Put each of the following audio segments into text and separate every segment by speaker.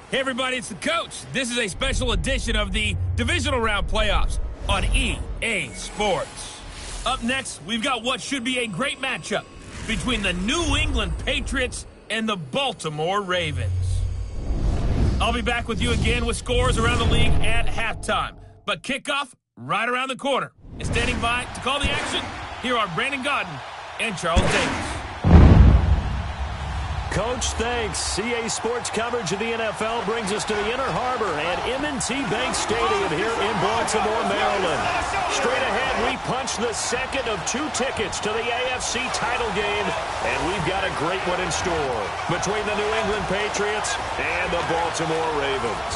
Speaker 1: Hey everybody, it's the coach. This is a special edition of the Divisional Round Playoffs on EA Sports. Up next, we've got what should be a great matchup between the New England Patriots and the Baltimore Ravens. I'll be back with you again with scores around the league at halftime. But kickoff right around the corner. And standing by to call the action, here are Brandon Godden and Charles Davis.
Speaker 2: Coach, thanks. CA Sports coverage of the NFL brings us to the Inner Harbor at M&T Bank Stadium here in Baltimore, Maryland. Straight ahead, we punch the second of 2 tickets to the AFC title game, and we've got a great one in store between the New England Patriots and the Baltimore Ravens.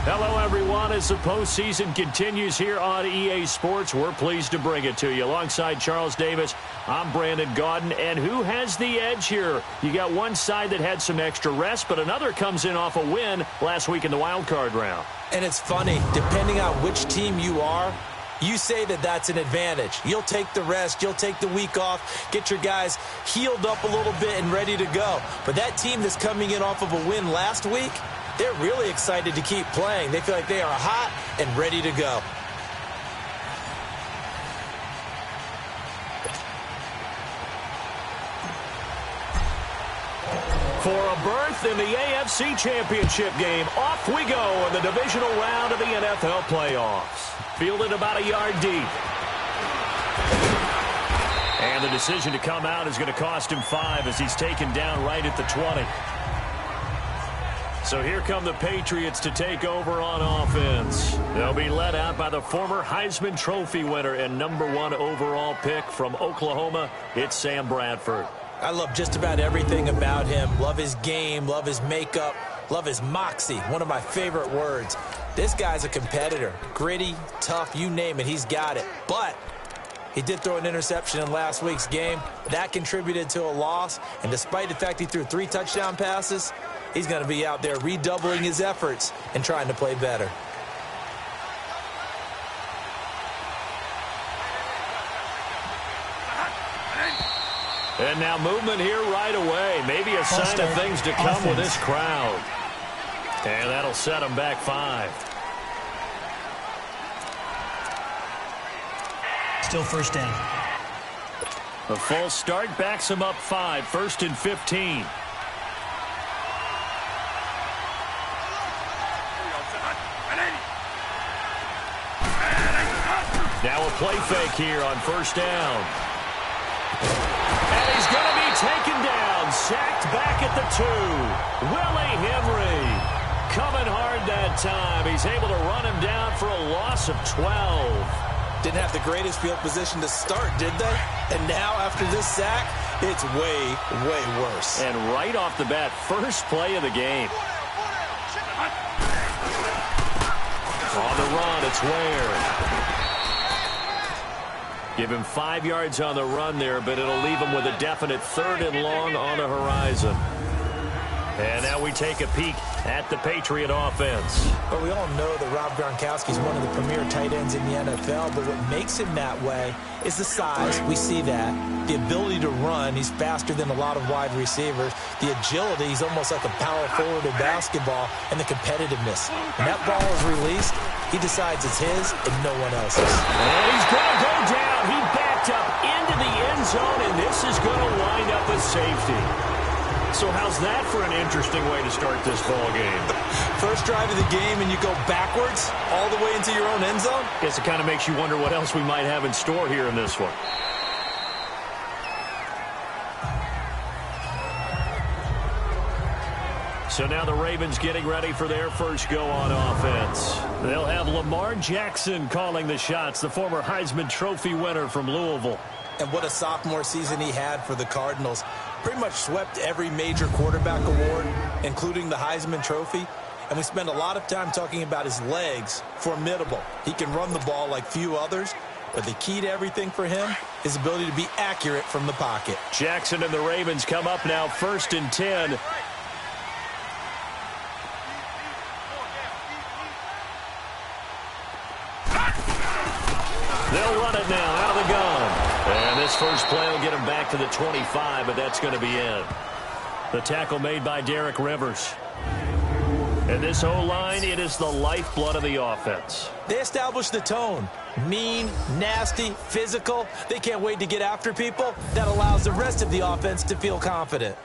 Speaker 2: Hello, everyone. As the postseason continues here on EA Sports, we're pleased to bring it to you. Alongside Charles Davis, I'm Brandon Godden. And who has the edge here? You got one side that had some extra rest, but another comes in off a win last week in the wild card round.
Speaker 3: And it's funny, depending on which team you are, you say that that's an advantage. You'll take the rest, you'll take the week off, get your guys healed up a little bit and ready to go. But that team that's coming in off of a win last week, they're really excited to keep playing. They feel like they are hot and ready to go.
Speaker 2: For a berth in the AFC Championship game, off we go in the divisional round of the NFL playoffs. Fielded about a yard deep. And the decision to come out is going to cost him 5 as he's taken down right at the 20. So here come the Patriots to take over on offense. They'll be led out by the former Heisman Trophy winner and #1 overall pick from Oklahoma. It's Sam Bradford.
Speaker 3: I love just about everything about him. Love his game, love his makeup, love his moxie. One of my favorite words. This guy's a competitor. Gritty, tough, you name it, he's got it. But he did throw an interception in last week's game. That contributed to a loss. And despite the fact he threw 3 touchdown passes, he's going to be out there redoubling his efforts and trying to play better.
Speaker 2: And now movement here right away. Maybe a sign of things to come with this crowd. And that'll set him back 5.
Speaker 4: Still first down.
Speaker 2: The false start backs him up 5. 1st and 15. Now a play fake here on 1st down. And he's going to be taken down. Sacked back at the 2. Willie Henry coming hard that time. He's able to run him down for a loss of 12.
Speaker 3: Didn't have the greatest field position to start, did they? And now after this sack, it's way, way worse.
Speaker 2: And right off the bat, first play of the game. On the run, it's Ware. Give him 5 yards on the run there, but it'll leave him with a definite 3rd and long on the horizon. And now we take a peek at the Patriot offense.
Speaker 3: But we all know that Rob Gronkowski is one of the premier tight ends in the NFL, but what makes him that way is the size. We see that. The ability to run. He's faster than a lot of wide receivers. The agility. He's almost like a power forward in basketball. And the competitiveness. When that ball is released, he decides it's his and no one else's.
Speaker 2: And he's going to go down. He backed up into the end zone, and this is going to wind up a safety. So how's that for an interesting way to start this ball game?
Speaker 3: First drive of the game and you go backwards all the way into your own end zone?
Speaker 2: Guess it kind of makes you wonder what else we might have in store here in this one. So now the Ravens getting ready for their first go on offense. They'll have Lamar Jackson calling the shots, the former Heisman Trophy winner from Louisville.
Speaker 3: And what a sophomore season he had for the Cardinals. Pretty much swept every major quarterback award, including the Heisman Trophy. And we spend a lot of time talking about his legs. Formidable. He can run the ball like few others. But the key to everything for him, his ability to be accurate from the pocket.
Speaker 2: Jackson and the Ravens come up now 1st and 10. They'll run it now out of the gun. And this first play will get him back to the 25, but that's going to be it. The tackle made by Derek Rivers. And this O-line, it is the lifeblood of the offense.
Speaker 3: They established the tone. Mean, nasty, physical. They can't wait to get after people. That allows the rest of the offense to feel confident.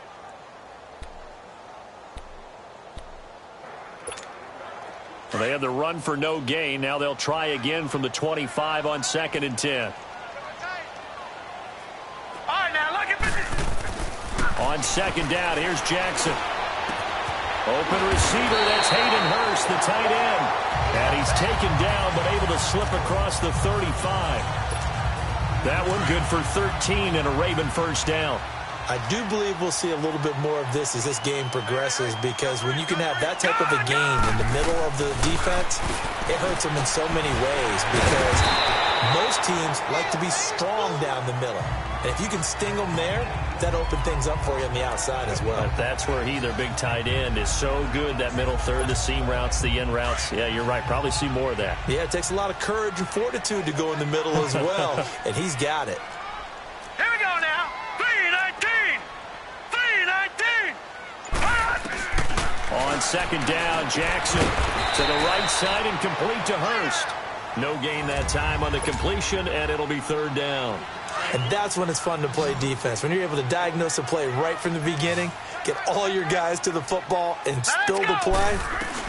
Speaker 2: Well, they had the run for no gain. Now they'll try again from the 25 on 2nd and 10.
Speaker 4: All right, now look at this.
Speaker 2: On 2nd down, here's Jackson. Open receiver, that's Hayden Hurst, the tight end. And he's taken down, but able to slip across the 35. That one good for 13 and a Raven first down.
Speaker 3: I do believe we'll see a little bit more of this as this game progresses, because when you can have that type of a gain in the middle of the defense, it hurts them in so many ways, because most teams like to be strong down the middle. And if you can sting them there, that opens things up for you on the outside as well.
Speaker 2: But that's where their big tight end, is so good, that middle third, the seam routes, the in routes. Yeah, you're right. Probably see more of that.
Speaker 3: Yeah, it takes a lot of courage and fortitude to go in the middle as well, and he's got it.
Speaker 4: Here we go now. 3-19. 3-19.
Speaker 2: On 2nd down, Jackson to the right side and complete to Hurst. No gain that time on the completion, and it'll be 3rd down.
Speaker 3: And that's when it's fun to play defense. When you're able to diagnose a play right from the beginning, get all your guys to the football and spill the play,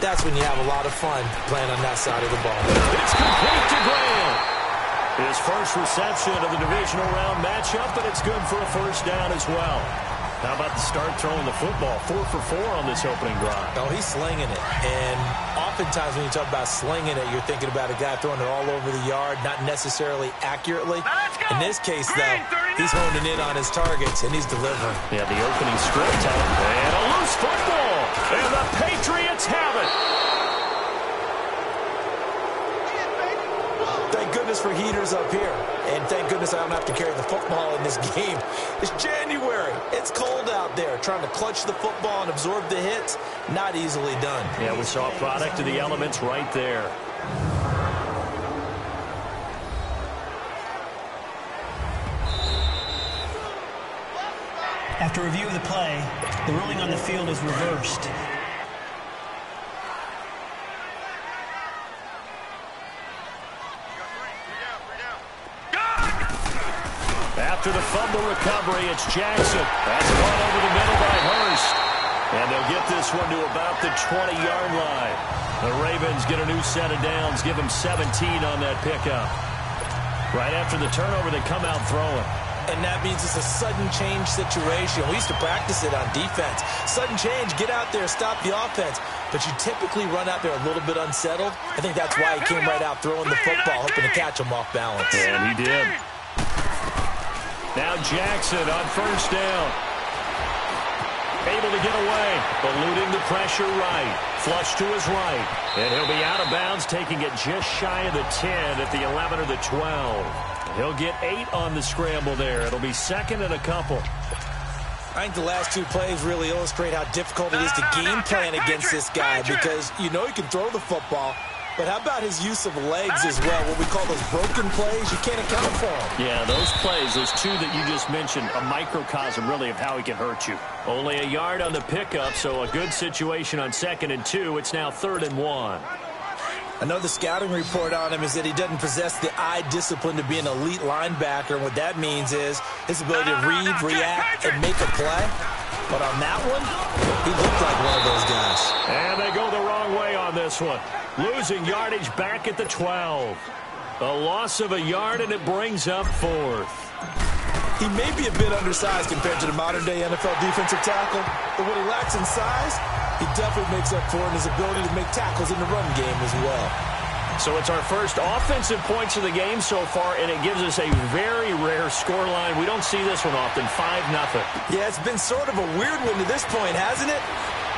Speaker 3: that's when you have a lot of fun playing on that side of the ball.
Speaker 2: It's complete to Graham. His first reception of the divisional round matchup, but it's good for a first down as well. How about the start throwing the football? 4 for 4 on this opening drive.
Speaker 3: Oh, he's slinging it. And oftentimes when you talk about slinging it, you're thinking about a guy throwing it all over the yard, not necessarily accurately. In this case, though, he's honing in on his targets, and he's delivering.
Speaker 2: Yeah, the opening script, and a loose football. And the Patriots have it.
Speaker 3: Thank goodness for heaters up here. And thank goodness I don't have to carry the football in this game. It's January. It's cold out there. Trying to clutch the football and absorb the hits, not easily done.
Speaker 2: Yeah, we saw a product of the elements right there.
Speaker 5: After review of the play, the ruling on the field is reversed.
Speaker 2: After the fumble recovery, it's Jackson. That's run over the middle by Hurst. And they'll get this one to about the 20-yard line. The Ravens get a new set of downs, give them 17 on that pickup. Right after the turnover, they come out throwing.
Speaker 3: And that means it's a sudden change situation. We used to practice it on defense. Sudden change, get out there, stop the offense. But you typically run out there a little bit unsettled. I think that's why he came right out throwing the football, hoping to catch him off balance.
Speaker 2: And he did. Now Jackson on first down. Able to get away, eluding the pressure right. Flush to his right. And he'll be out of bounds, taking it just shy of the 10 at the 11 or the 12. He'll get 8 on the scramble there. It'll be 2nd and a couple.
Speaker 3: I think the last 2 plays really illustrate how difficult it is to game plan against this guy, because you know he can throw the football, but how about his use of legs as well? What we call those broken plays, you can't account for them.
Speaker 2: Yeah, those plays, those 2 that you just mentioned, a microcosm really of how he can hurt you. Only a yard on the pickup, so a good situation on 2nd and 2. It's now 3rd and 1.
Speaker 3: I know the scouting report on him is that he doesn't possess the eye discipline to be an elite linebacker. And what that means is his ability to read, react, and make a play. But on that one, he looked like one of those guys.
Speaker 2: And they go the wrong way on this one. Losing yardage back at the 12. A loss of a yard, and it brings up 4th.
Speaker 3: He may be a bit undersized compared to the modern-day NFL defensive tackle, but what he lacks in size, he definitely makes up for in his ability to make tackles in the run game as well.
Speaker 2: So it's our first offensive points of the game so far, and it gives us a very rare scoreline. We don't see this one often, 5-0.
Speaker 3: Yeah, it's been sort of a weird one to this point, hasn't it?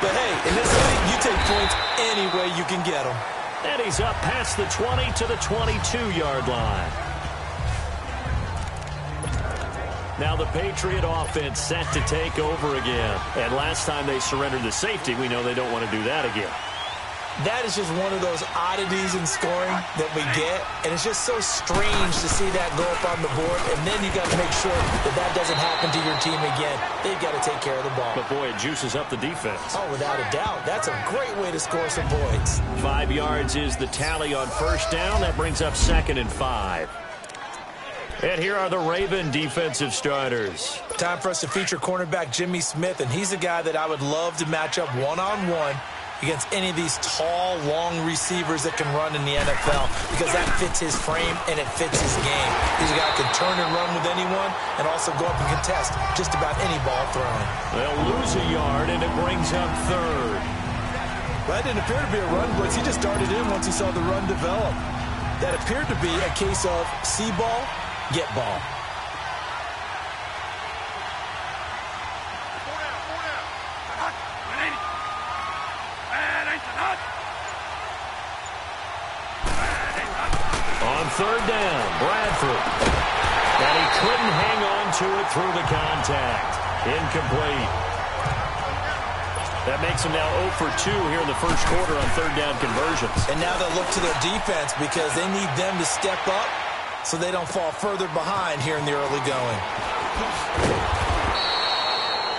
Speaker 3: But hey, in this league, you take points any way you can get them.
Speaker 2: And he's up past the 20 to the 22-yard line. Now the Patriot offense set to take over again. And last time they surrendered the safety, we know they don't want to do that again.
Speaker 3: That is just one of those oddities in scoring that we get, and it's just so strange to see that go up on the board, and then you got to make sure that that doesn't happen to your team again. They've got to take care of the ball.
Speaker 2: But, boy, it juices up the defense.
Speaker 3: Oh, without a doubt. That's a great way to score some points.
Speaker 2: 5 yards is the tally on first down. That brings up 2nd and 5. And here are the Raven defensive starters.
Speaker 3: Time for us to feature cornerback Jimmy Smith, and he's a guy that I would love to match up one-on-one against any of these tall, long receivers that can run in the NFL, because that fits his frame and it fits his game. He's a guy that can turn and run with anyone and also go up and contest just about any ball thrown.
Speaker 2: They'll lose a yard, and it brings up 3rd.
Speaker 3: That didn't appear to be a run blitz. He just darted in once he saw the run develop. That appeared to be a case of see ball, get ball.
Speaker 2: On 3rd down, Bradford. And he couldn't hang on to it through the contact. Incomplete. That makes him now 0 for 2 here in the first quarter on 3rd down conversions.
Speaker 3: And now they'll look to their defense because they need them to step up so they don't fall further behind here in the early going.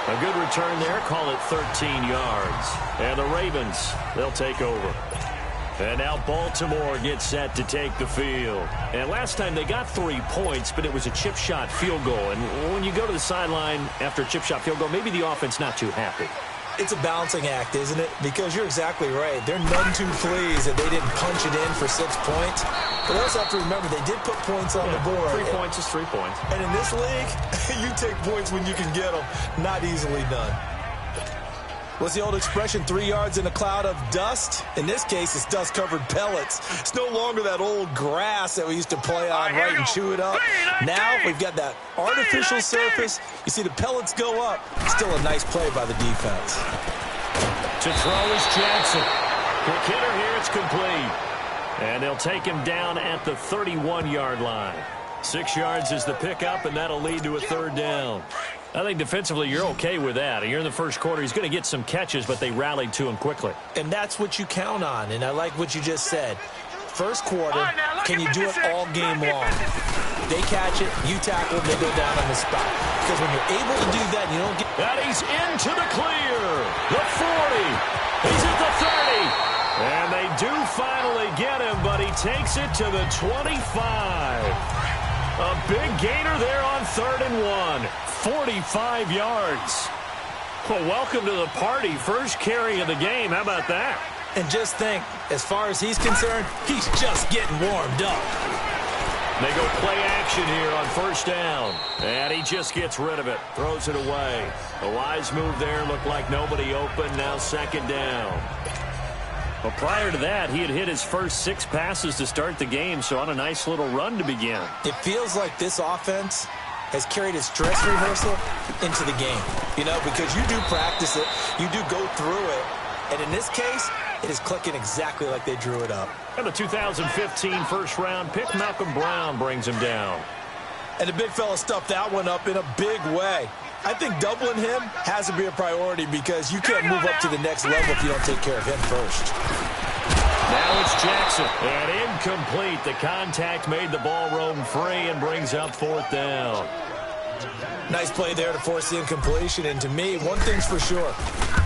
Speaker 2: A good return there. Call it 13 yards. And the Ravens, they'll take over. And now Baltimore gets set to take the field. And last time they got 3 points, but it was a chip shot field goal. And when you go to the sideline after a chip shot field goal, maybe the offense not too happy.
Speaker 3: It's a balancing act, isn't it? Because you're exactly right. They're none too pleased that they didn't punch it in for 6 points. But they also have to remember they did put points on the board.
Speaker 2: 3 points is 3 points.
Speaker 3: And in this league, you take points when you can get them. Not easily done. What's the old expression, 3 yards in a cloud of dust? In this case, it's dust-covered pellets. It's no longer that old grass that we used to play on, right, and chew it up. Now we've got that artificial surface. You see the pellets go up. Still a nice play by the defense.
Speaker 2: To throw is Jackson. Quick hitter here, it's complete. And they'll take him down at the 31-yard line. 6 yards is the pickup, and that'll lead to a 3rd down. I think defensively you're okay with that. You're in the first quarter. He's going to get some catches, but they rallied to him quickly.
Speaker 3: And that's what you count on, and I like what you just said. First quarter, can you do it all game long? They catch it, you tackle, they go down on the spot. Because when you're able to do that, you don't get...
Speaker 2: And he's into the clear. The 40. He's at the 30. And they do finally get him, but he takes it to the 25. A big gainer there on 3rd and 1. 45 yards. Well, welcome to the party. First carry of the game. How about that?
Speaker 3: And just think, as far as he's concerned, he's just getting warmed up.
Speaker 2: They go play action here on 1st down. And he just gets rid of it. Throws it away. A wise move there. Looked like nobody open. Now 2nd down. Well, prior to that, he had hit his first 6 passes to start the game, so on a nice little run to begin.
Speaker 3: It feels like this offense has carried its dress rehearsal into the game. You know, because you do practice it, you do go through it, and in this case, it is clicking exactly like they drew it up.
Speaker 2: And the 2015 first-round pick, Malcolm Brown, brings him down.
Speaker 3: And the big fella stuffed that one up in a big way. I think doubling him has to be a priority because you can't move up to the next level if you don't take care of him first.
Speaker 2: Now it's Jackson. And incomplete. The contact made the ball roam free and brings up 4th down.
Speaker 3: Nice play there to force the incompletion. And to me, one thing's for sure.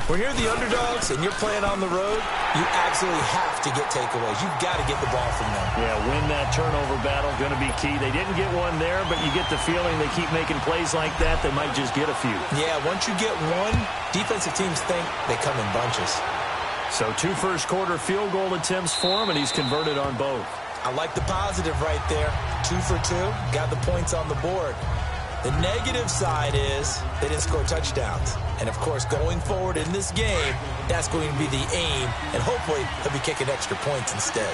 Speaker 3: When you're the underdogs and you're playing on the road, you absolutely have to get takeaways. You've got to get the ball from them.
Speaker 2: Yeah, win that turnover battle, going to be key. They didn't get one there, but you get the feeling they keep making plays like that, they might just get a few.
Speaker 3: Yeah, once you get one, defensive teams think they come in bunches.
Speaker 2: So 2 first-quarter field goal attempts for him, and he's converted on both.
Speaker 3: I like the positive right there. 2 for 2, got the points on the board. The negative side is they didn't score touchdowns. And, of course, going forward in this game, that's going to be the aim. And hopefully they'll be kicking extra points instead.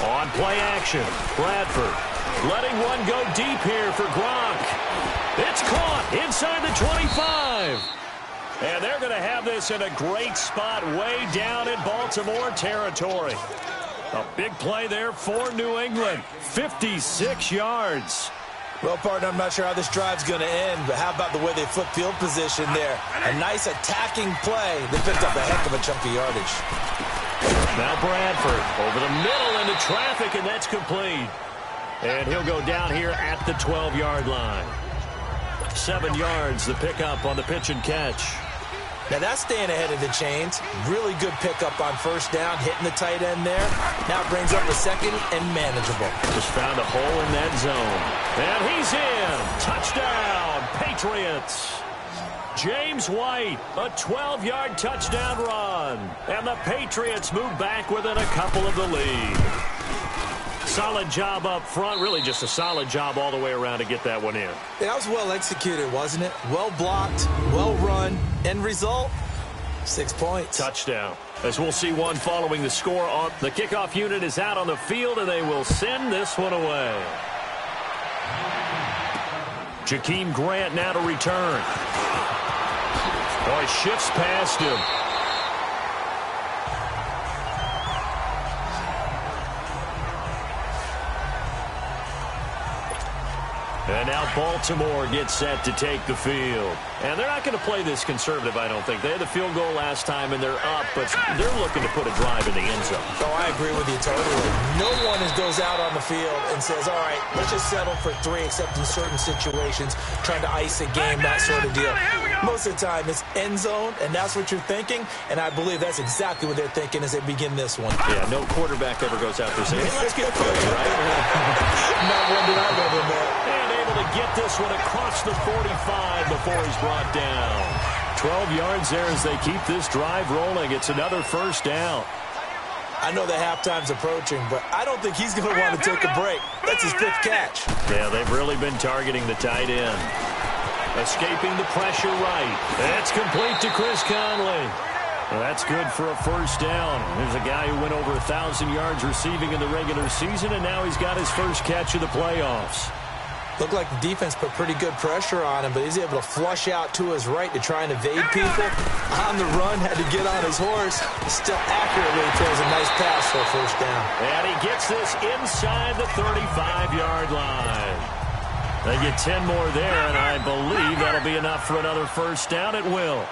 Speaker 2: On play action, Bradford letting one go deep here for Gronk. It's caught inside the 25. And they're going to have this in a great spot way down in Baltimore territory. A big play there for New England. 56 yards.
Speaker 3: Well, partner, I'm not sure how this drive's going to end, but how about the way they flip field position there? A nice attacking play. They picked up a heck of a chunk of yardage.
Speaker 2: Now Bradford over the middle into traffic, and that's complete. And he'll go down here at the 12-yard line. 7 yards, the pickup on the pitch and catch.
Speaker 3: Now that's staying ahead of the chains. Really good pickup on first down, hitting the tight end there. Now it brings up a second and manageable.
Speaker 2: Just found a hole in that zone. And he's in. Touchdown, Patriots. James White, a 12-yard touchdown run. And the Patriots move back within a couple of the lead. Solid job up front. Really just a solid job all the way around to get that one in.
Speaker 3: Yeah, that was well executed, wasn't it? Well blocked, well run. End result, 6 points.
Speaker 2: Touchdown. As we'll see one following the score on. The kickoff unit is out on the field, and they will send this one away. Jakeem Grant now to return. Oh, he shifts past him. And now Baltimore gets set to take the field. And they're not going to play this conservative, I don't think. They had the field goal last time, and they're up, but they're looking to put a drive in the end zone.
Speaker 3: Oh, I agree with you totally. No one goes out on the field and says, all right, let's just settle for 3, except in certain situations, trying to ice a game, that sort of deal. Most of the time, it's end zone, and that's what you're thinking, and I believe that's exactly what they're thinking as they begin this one.
Speaker 2: Yeah, no quarterback ever goes out there saying, hey, let's get good, right?
Speaker 3: Not one that I've ever met.
Speaker 2: And able to get this one across the 45 before he's brought down. 12 yards there as they keep this drive rolling. It's another first down.
Speaker 3: I know that halftime's approaching, but I don't think he's going to want to take a break. That's his 5th catch.
Speaker 2: Yeah, they've really been targeting the tight end. Escaping the pressure right. That's complete to Chris Conley. Well, that's good for a first down. There's a guy who went over 1,000 yards receiving in the regular season, and now he's got his first catch of the playoffs.
Speaker 3: Looked like the defense put pretty good pressure on him, but he's able to flush out to his right to try and evade people. On the run, had to get on his horse. Still accurately throws a nice pass for a first down.
Speaker 2: And he gets this inside the 35-yard line. They get 10 more there, and I believe that'll be enough for another first down. It will.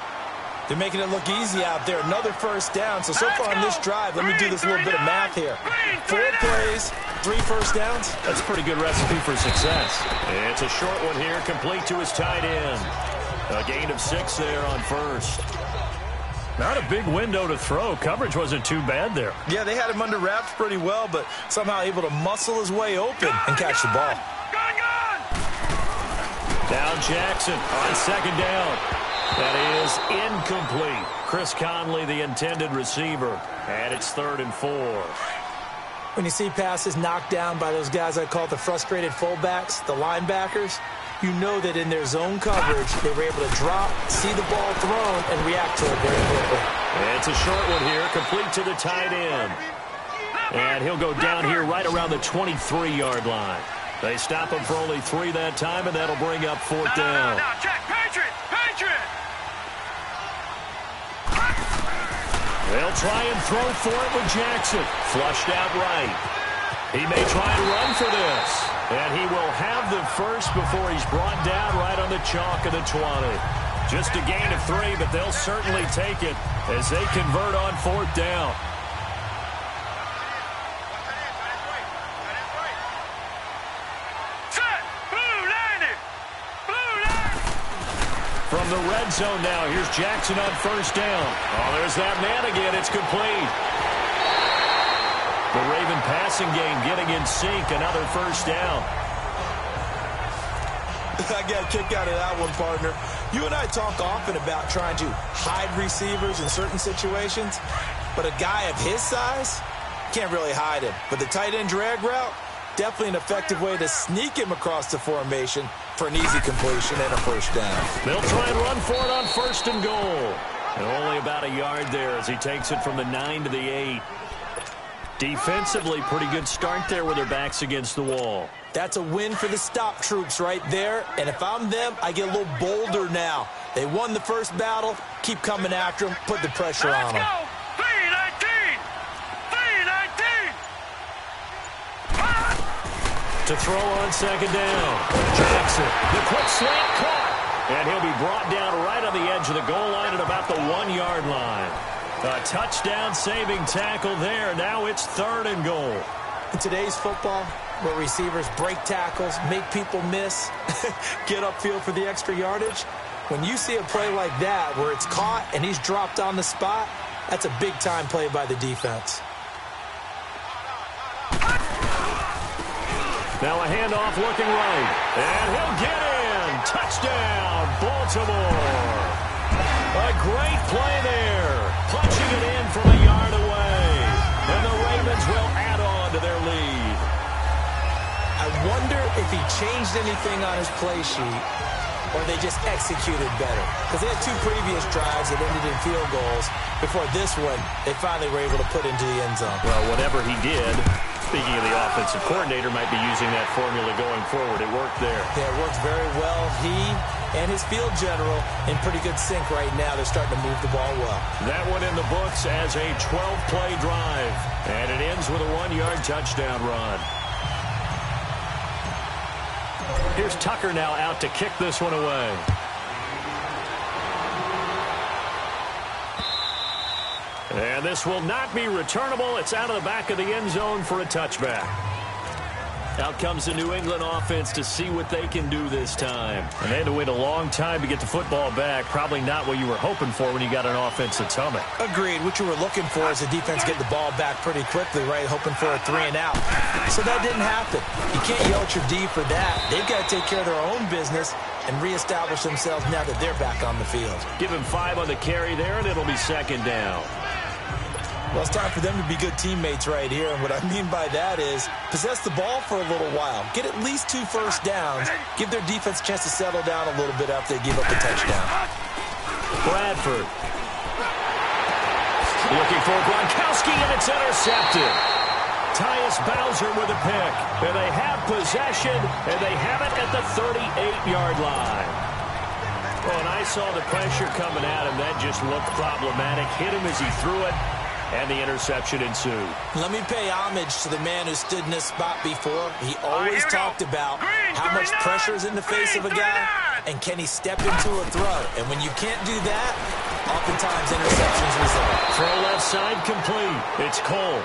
Speaker 3: They're making it look easy out there. Another first down. So far on this drive, let me do this little bit of math here. 4 plays, 3 first downs.
Speaker 2: That's a pretty good recipe for success. It's a short one here, complete to his tight end. A gain of 6 there on first. Not a big window to throw. Coverage wasn't too bad there.
Speaker 3: Yeah, they had him under wraps pretty well, but somehow able to muscle his way open and catch the ball.
Speaker 2: Down Jackson on second down. That is incomplete. Chris Conley, the intended receiver. And it's 3rd and 4.
Speaker 3: When you see passes knocked down by those guys I call the frustrated fullbacks, the linebackers, you know that in their zone coverage, they were able to drop, see the ball thrown, and react to it very quickly.
Speaker 2: It's a short one here, complete to the tight end. And he'll go down here right around the 23-yard line. They stop him for only 3 that time, and that'll bring up 4th down.
Speaker 4: Now, check. Patriot!
Speaker 2: They'll try and throw for it with Jackson. Flushed out right. He may try and run for this. And he will have the first before he's brought down right on the chalk of the 20. Just a gain of 3, but they'll certainly take it as they convert on 4th down. From the red zone now, here's Jackson on first down. Oh, there's that man again. It's complete. The Raven passing game getting in sync. Another first down.
Speaker 3: I got a kick out of that one, partner. You and I talk often about trying to hide receivers in certain situations, but a guy of his size can't really hide him. But the tight end drag route, definitely an effective way to sneak him across the formation for an easy completion and a first down.
Speaker 2: They'll try and run for it on 1st and goal. And only about a yard there as he takes it from the 9 to the 8. Defensively, pretty good start there with their backs against the wall.
Speaker 3: That's a win for the stop troops right there. And if I'm them, I get a little bolder now. They won the first battle. Keep coming after them. Put the pressure on them.
Speaker 2: To throw on second down. Jackson, the quick slant caught. And he'll be brought down right on the edge of the goal line at about the 1-yard line. A touchdown-saving tackle there. Now it's 3rd and goal.
Speaker 3: In today's football, where receivers break tackles, make people miss, get upfield for the extra yardage, when you see a play like that where it's caught and he's dropped on the spot, that's a big-time play by the defense.
Speaker 2: Now a handoff looking right. And he'll get in. Touchdown, Baltimore. A great play there. Punching it in from a yard away. And the Ravens will add on to their lead.
Speaker 3: I wonder if he changed anything on his play sheet or they just executed better. Because they had 2 previous drives that ended in field goals. Before this one, they finally were able to put into the end zone.
Speaker 2: Well, whatever he did, speaking of the offensive coordinator, might be using that formula going forward. It worked there.
Speaker 3: Yeah, it works very well. He and his field general in pretty good sync right now. They're starting to move the ball well.
Speaker 2: That one in the books as a 12-play drive. And it ends with a 1-yard touchdown run. Here's Tucker now out to kick this one away. And this will not be returnable. It's out of the back of the end zone for a touchback. Out comes the New England offense to see what they can do this time. And they had to wait a long time to get the football back. Probably not what you were hoping for when you got an offense that's humming.
Speaker 3: Agreed. What you were looking for is the defense get the ball back pretty quickly, right? Hoping for a 3 and out. So that didn't happen. You can't yell at your D for that. They've got to take care of their own business and reestablish themselves now that they're back on the field.
Speaker 2: Give him 5 on the carry there, and it'll be second down.
Speaker 3: Well, it's time for them to be good teammates right here. And what I mean by that is possess the ball for a little while. Get at least 2 first downs. Give their defense a chance to settle down a little bit after they give up a touchdown.
Speaker 2: Bradford. Looking for Gronkowski, and it's intercepted. Tyus Bowser with a pick. And they have possession, and they have it at the 38-yard line. Well, and I saw the pressure coming at him. That just looked problematic. Hit him as he threw it. And the interception ensued.
Speaker 3: Let me pay homage to the man who stood in this spot before. He always talked about how much pressure is in the face of a guy and can he step into a throw. And when you can't do that, oftentimes interceptions result.
Speaker 2: Throw left side complete. It's Cole.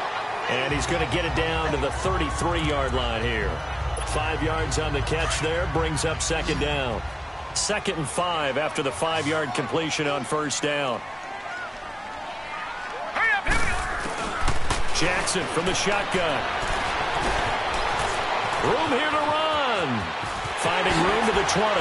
Speaker 2: And he's going to get it down to the 33-yard line here. 5 yards on the catch there. Brings up second down. 2nd and 5 after the 5-yard completion on first down. Jackson from the shotgun. Room here to run. Finding room to the 20.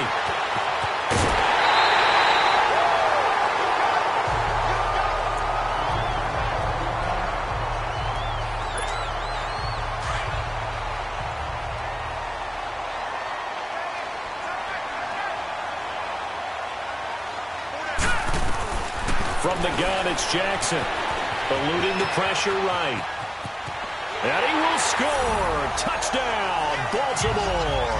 Speaker 2: From the gun, it's Jackson. Eluding the pressure right. And he will score. Touchdown, Baltimore.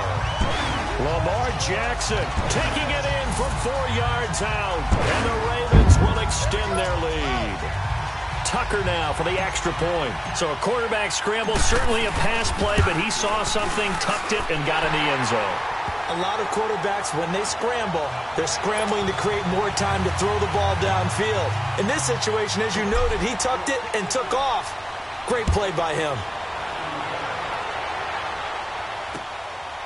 Speaker 2: Lamar Jackson taking it in from 4 yards out. And the Ravens will extend their lead. Tucker now for the extra point. So a quarterback scramble, certainly a pass play, but he saw something, tucked it, and got in the end zone.
Speaker 3: A lot of quarterbacks, when they scramble, they're scrambling to create more time to throw the ball downfield. In this situation, as you noted, he tucked it and took off. Great play by him.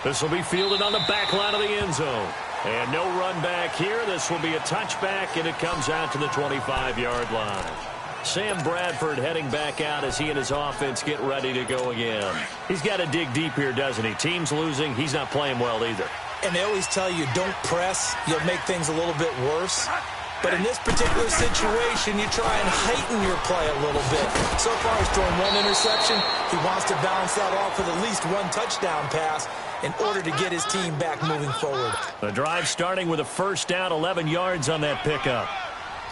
Speaker 2: This will be fielded on the back line of the end zone. And no run back here. This will be a touchback, and it comes out to the 25-yard line. Sam Bradford heading back out as he and his offense get ready to go again. He's got to dig deep here, doesn't he? Team's losing. He's not playing well either.
Speaker 3: And they always tell you, don't press. You'll make things a little bit worse. But in this particular situation, you try and heighten your play a little bit. So far, he's thrown 1 interception. He wants to balance that off with at least 1 touchdown pass in order to get his team back moving forward.
Speaker 2: The drive starting with a first down, 11 yards on that pickup.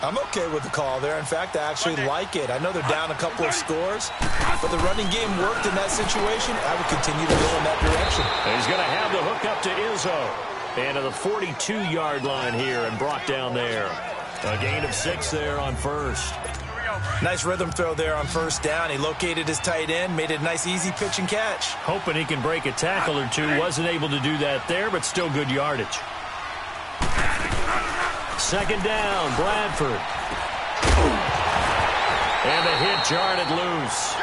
Speaker 3: I'm okay with the call there. In fact, I actually like it. I know they're down a couple of scores, but the running game worked in that situation. I would continue to go in that direction.
Speaker 2: And he's going to have the hook up to Izzo. And to the 42-yard line here and brought down there. A gain of 6 there on first.
Speaker 3: Nice rhythm throw there on first down. He located his tight end, made it a nice easy pitch and catch.
Speaker 2: Hoping he can break a tackle or two. Wasn't able to do that there, but still good yardage. Second down, Bradford. And the hit jarred it loose.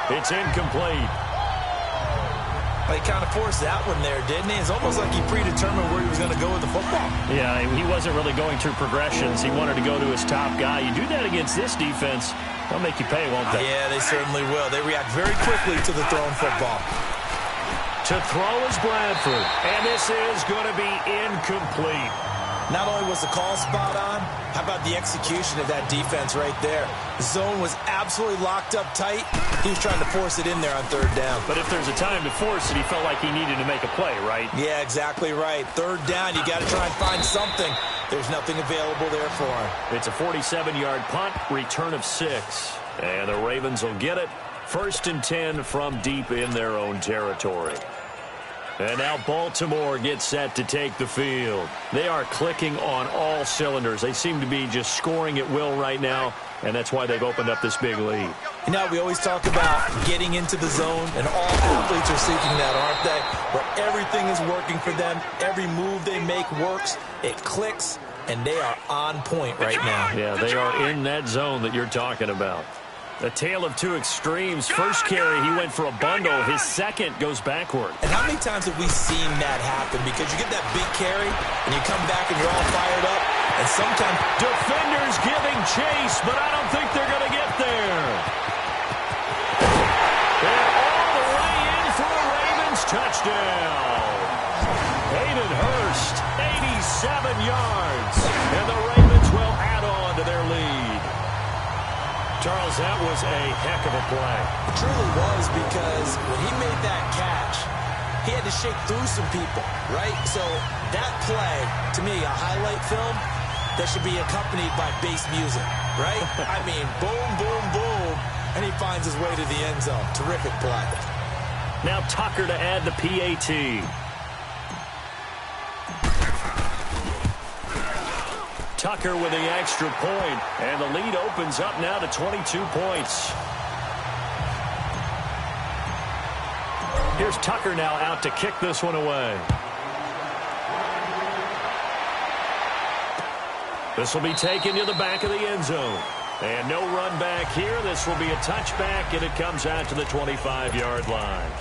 Speaker 2: It's incomplete.
Speaker 3: He kind of forced that one there, didn't he? It's almost like he predetermined where he was going to go with the football.
Speaker 2: Yeah, he wasn't really going through progressions. He wanted to go to his top guy. You do that against this defense, they'll make you pay, won't they?
Speaker 3: Yeah, they certainly will. They react very quickly to the thrown football.
Speaker 2: To throw is Bradford, and this is going to be incomplete.
Speaker 3: Not only was the call spot on, how about the execution of that defense right there? The zone was absolutely locked up tight. He was trying to force it in there on third down.
Speaker 2: But if there's a time to force it, he felt like he needed to make a play, right?
Speaker 3: Yeah, exactly right. Third down, you got to try and find something. There's nothing available there for him.
Speaker 2: It's a 47-yard punt, return of 6. And the Ravens will get it. 1st and 10 from deep in their own territory. And now Baltimore gets set to take the field. They are clicking on all cylinders. They seem to be just scoring at will right now, and that's why they've opened up this big lead.
Speaker 3: You know, we always talk about getting into the zone, and all athletes are seeking that, aren't they? Where everything is working for them. Every move they make works. It clicks, and they are on point right now.
Speaker 2: Yeah, they are in that zone that you're talking about. A tale of two extremes. First carry, he went for a bundle. His second goes backward.
Speaker 3: And how many times have we seen that happen? Because you get that big carry, and you come back and you're all fired up. And sometimes
Speaker 2: defenders giving chase, but I don't think they're going to get there. They're all the way in for a Ravens touchdown. Hayden Hurst, 87 yards. And the Ravens will add on to their lead. Charles, that was a heck of a play.
Speaker 3: It truly was, because when he made that catch, he had to shake through some people, right? So that play, to me, a highlight film that should be accompanied by bass music, right? I mean, boom, boom, boom, and he finds his way to the end zone. Terrific play.
Speaker 2: Now Tucker to add the PAT. Tucker with the extra point, and the lead opens up now to 22 points. Here's Tucker now out to kick this one away. This will be taken to the back of the end zone. And no run back here. This will be a touchback, and it comes out to the 25-yard line.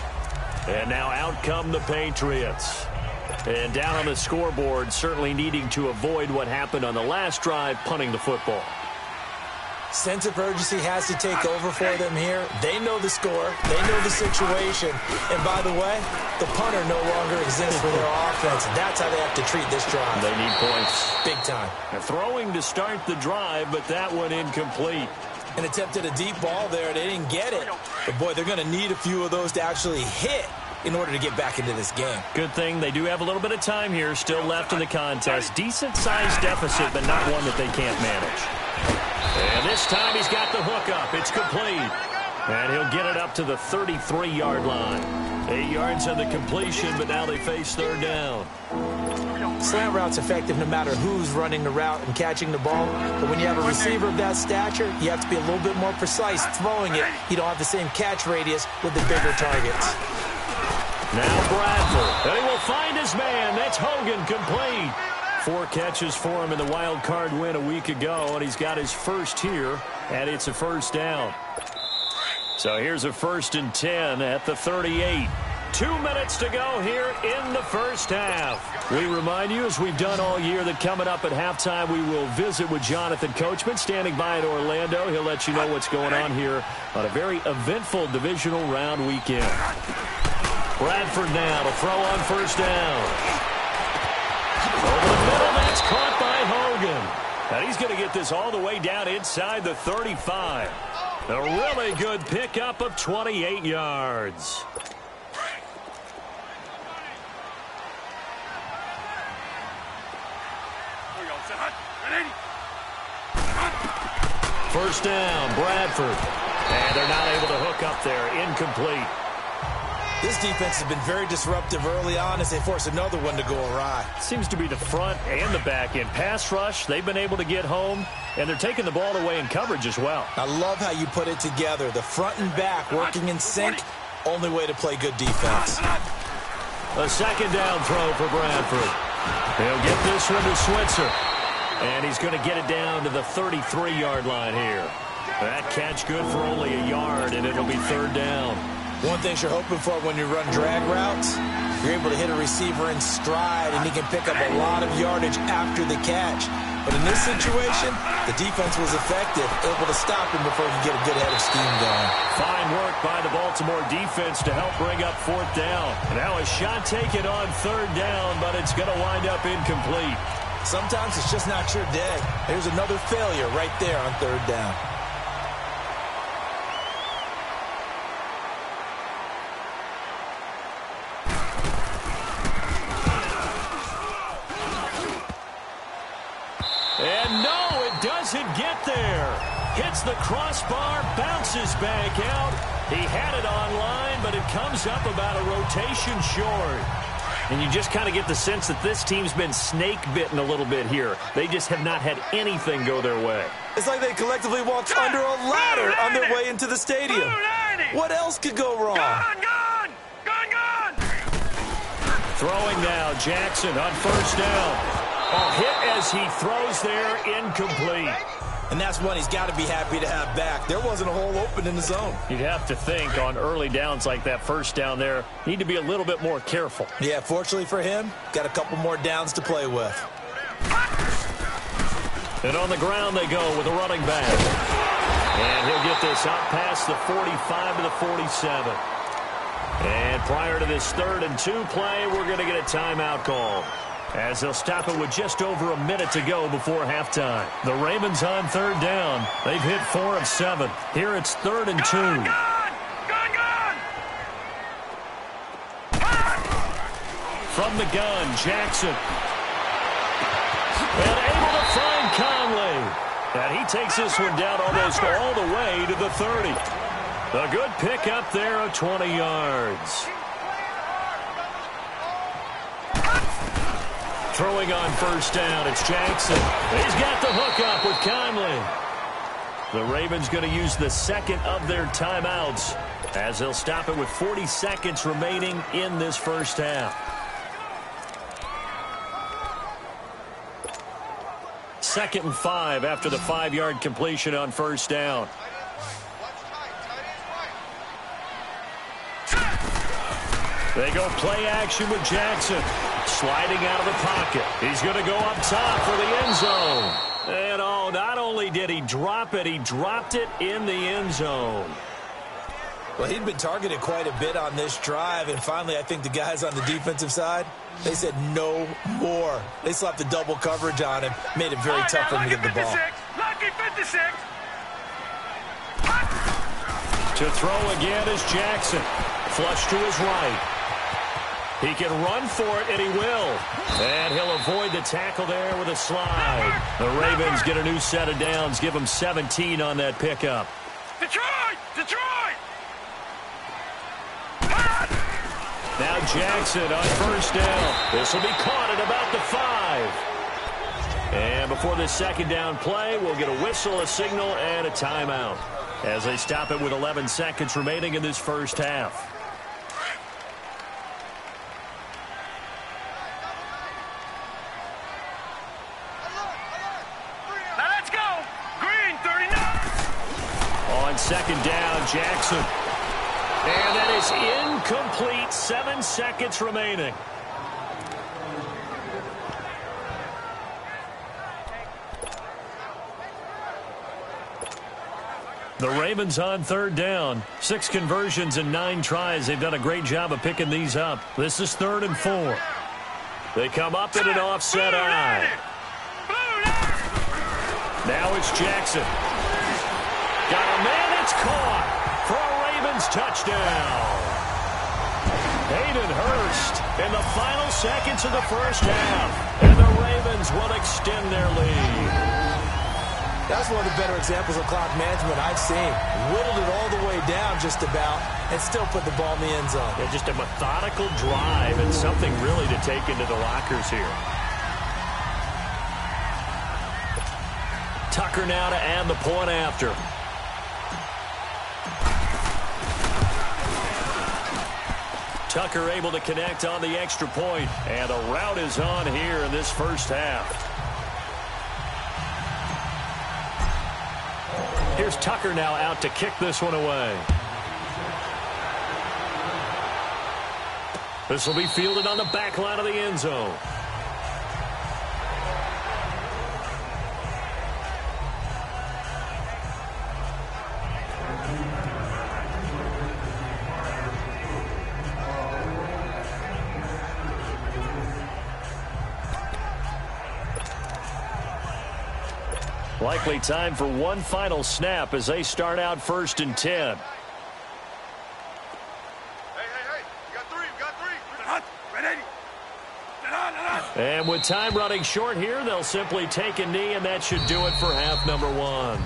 Speaker 2: And now out come the Patriots. And down on the scoreboard, certainly needing to avoid what happened on the last drive, punting the football.
Speaker 3: Sense of urgency has to take over for them here. They know the score. They know the situation. And by the way, the punter no longer exists for their offense. That's how they have to treat this drive.
Speaker 2: They need points.
Speaker 3: Big time.
Speaker 2: And throwing to start the drive, but that one incomplete.
Speaker 3: And attempted a deep ball there. They didn't get it. But, boy, they're going to need a few of those to actually hit in order to get back into this game.
Speaker 2: Good thing they do have a little bit of time here still left in the contest. Decent-sized deficit, but not one that they can't manage. And this time he's got the hook up. It's complete. And he'll get it up to the 33-yard line. 8 yards on the completion, but now they face third down.
Speaker 3: Slant route's effective no matter who's running the route and catching the ball. But when you have a receiver of that stature, you have to be a little bit more precise throwing it. You don't have the same catch radius with the bigger targets.
Speaker 2: Now Bradford, and he will find his man. That's Hogan, complete. 4 catches for him in the wild card win a week ago, and he's got his first here, and it's a first down. So here's a 1st and 10 at the 38. 2 minutes to go here in the first half. We remind you, as we've done all year, that coming up at halftime, we will visit with Jonathan Coachman, standing by in Orlando. He'll let you know what's going on here on a very eventful divisional round weekend. Bradford now to throw on first down. Over the middle, that's caught by Hogan. And he's going to get this all the way down inside the 35. A really good pickup of 28 yards. First down, Bradford. And they're not able to hook up there. Incomplete.
Speaker 3: This defense has been very disruptive early on as they force another one to go awry.
Speaker 2: Seems to be the front and the back end. Pass rush, they've been able to get home, and they're taking the ball away in coverage as well.
Speaker 3: I love how you put it together. The front and back working in sync, only way to play good defense.
Speaker 2: A second down throw for Bradford. He'll get this one to Switzer. And he's going to get it down to the 33-yard line here. That catch good for only a yard, and it'll be third down.
Speaker 3: One thing you're hoping for when you run drag routes, you're able to hit a receiver in stride, and he can pick up a lot of yardage after the catch. But in this situation, the defense was effective, able to stop him before he could get a good head of steam going.
Speaker 2: Fine work by the Baltimore defense to help bring up fourth down. Now a shot taken on third down, but it's going to wind up incomplete.
Speaker 3: Sometimes it's just not your day. There's another failure right there on third down.
Speaker 2: And no, it doesn't get there. Hits the crossbar, bounces back out. He had it online, but it comes up about a rotation short. And you just kind of get the sense that this team's been snake-bitten a little bit here. They just have not had anything go their way.
Speaker 3: It's like they collectively walked under a ladder on their way into the stadium. What else could go wrong?
Speaker 4: Gone!
Speaker 2: Throwing now, Jackson on first down. A hit as he throws there, incomplete.
Speaker 3: And that's one he's got to be happy to have back. There wasn't a hole open in the zone.
Speaker 2: You'd have to think on early downs like that first down there, need to be a little bit more careful.
Speaker 3: Yeah, fortunately for him, got a couple more downs to play with.
Speaker 2: And on the ground they go with a running back. And he'll get this out past the 45 to the 47. And prior to this 3rd and 2 play, we're going to get a timeout call, as they'll stop it with just over a minute to go before halftime. The Ravens on third down. They've hit 4 of 7. Here it's 3rd and 2.
Speaker 4: Gone!
Speaker 2: From the gun, Jackson. And able to find Conley. And he takes this one down almost all the way to the 30. A good pick up there of 20 yards. Throwing on first down, it's Jackson. He's got the hook up with Conley. The Ravens going to use the second of their timeouts, as they'll stop it with 40 seconds remaining in this first half. Second and 5 after the 5-yard completion on first down. They go play action with Jackson. Sliding out of the pocket. He's going to go up top for the end zone. And oh, not only did he drop it, he dropped it in the end zone.
Speaker 3: Well, he'd been targeted quite a bit on this drive, and finally I think the guys on the defensive side, they said no more. They slapped the double coverage on him, made it very tough for him to get the ball.
Speaker 4: Lucky 56.
Speaker 2: To throw again is Jackson. Flush to his right. He can run for it, and he will. And he'll avoid the tackle there with a slide. The Ravens get a new set of downs, give them 17 on that pickup.
Speaker 4: Detroit!
Speaker 2: Now Jackson on first down. This will be caught at about the 5. And before this second down play, we'll get a whistle, a signal, and a timeout, as they stop it with 11 seconds remaining in this first half.
Speaker 4: Now let's go! Green, 39!
Speaker 2: On second down, Jackson. And that is incomplete. 7 seconds remaining. The Ravens on third down. 6 conversions and 9 tries. They've done a great job of picking these up. This is 3rd and 4. They come up in an offset eye. Now it's Jackson. Got a man, it's caught for a Ravens touchdown. Hayden Hurst in the final seconds of the first half. And the Ravens will extend their lead.
Speaker 3: That's one of the better examples of clock management I've seen. Whittled it all the way down just about and still put the ball in the end zone.
Speaker 2: Yeah, just a methodical drive and something really to take into the lockers here. Tucker now to add the point after. Tucker able to connect on the extra point, and the route is on here in this first half. Here's Tucker now out to kick this one away. This will be fielded on the back line of the end zone. Likely time for one final snap as they start out 1st and 10. And with time running short here, they'll simply take a knee, and that should do it for half number 1.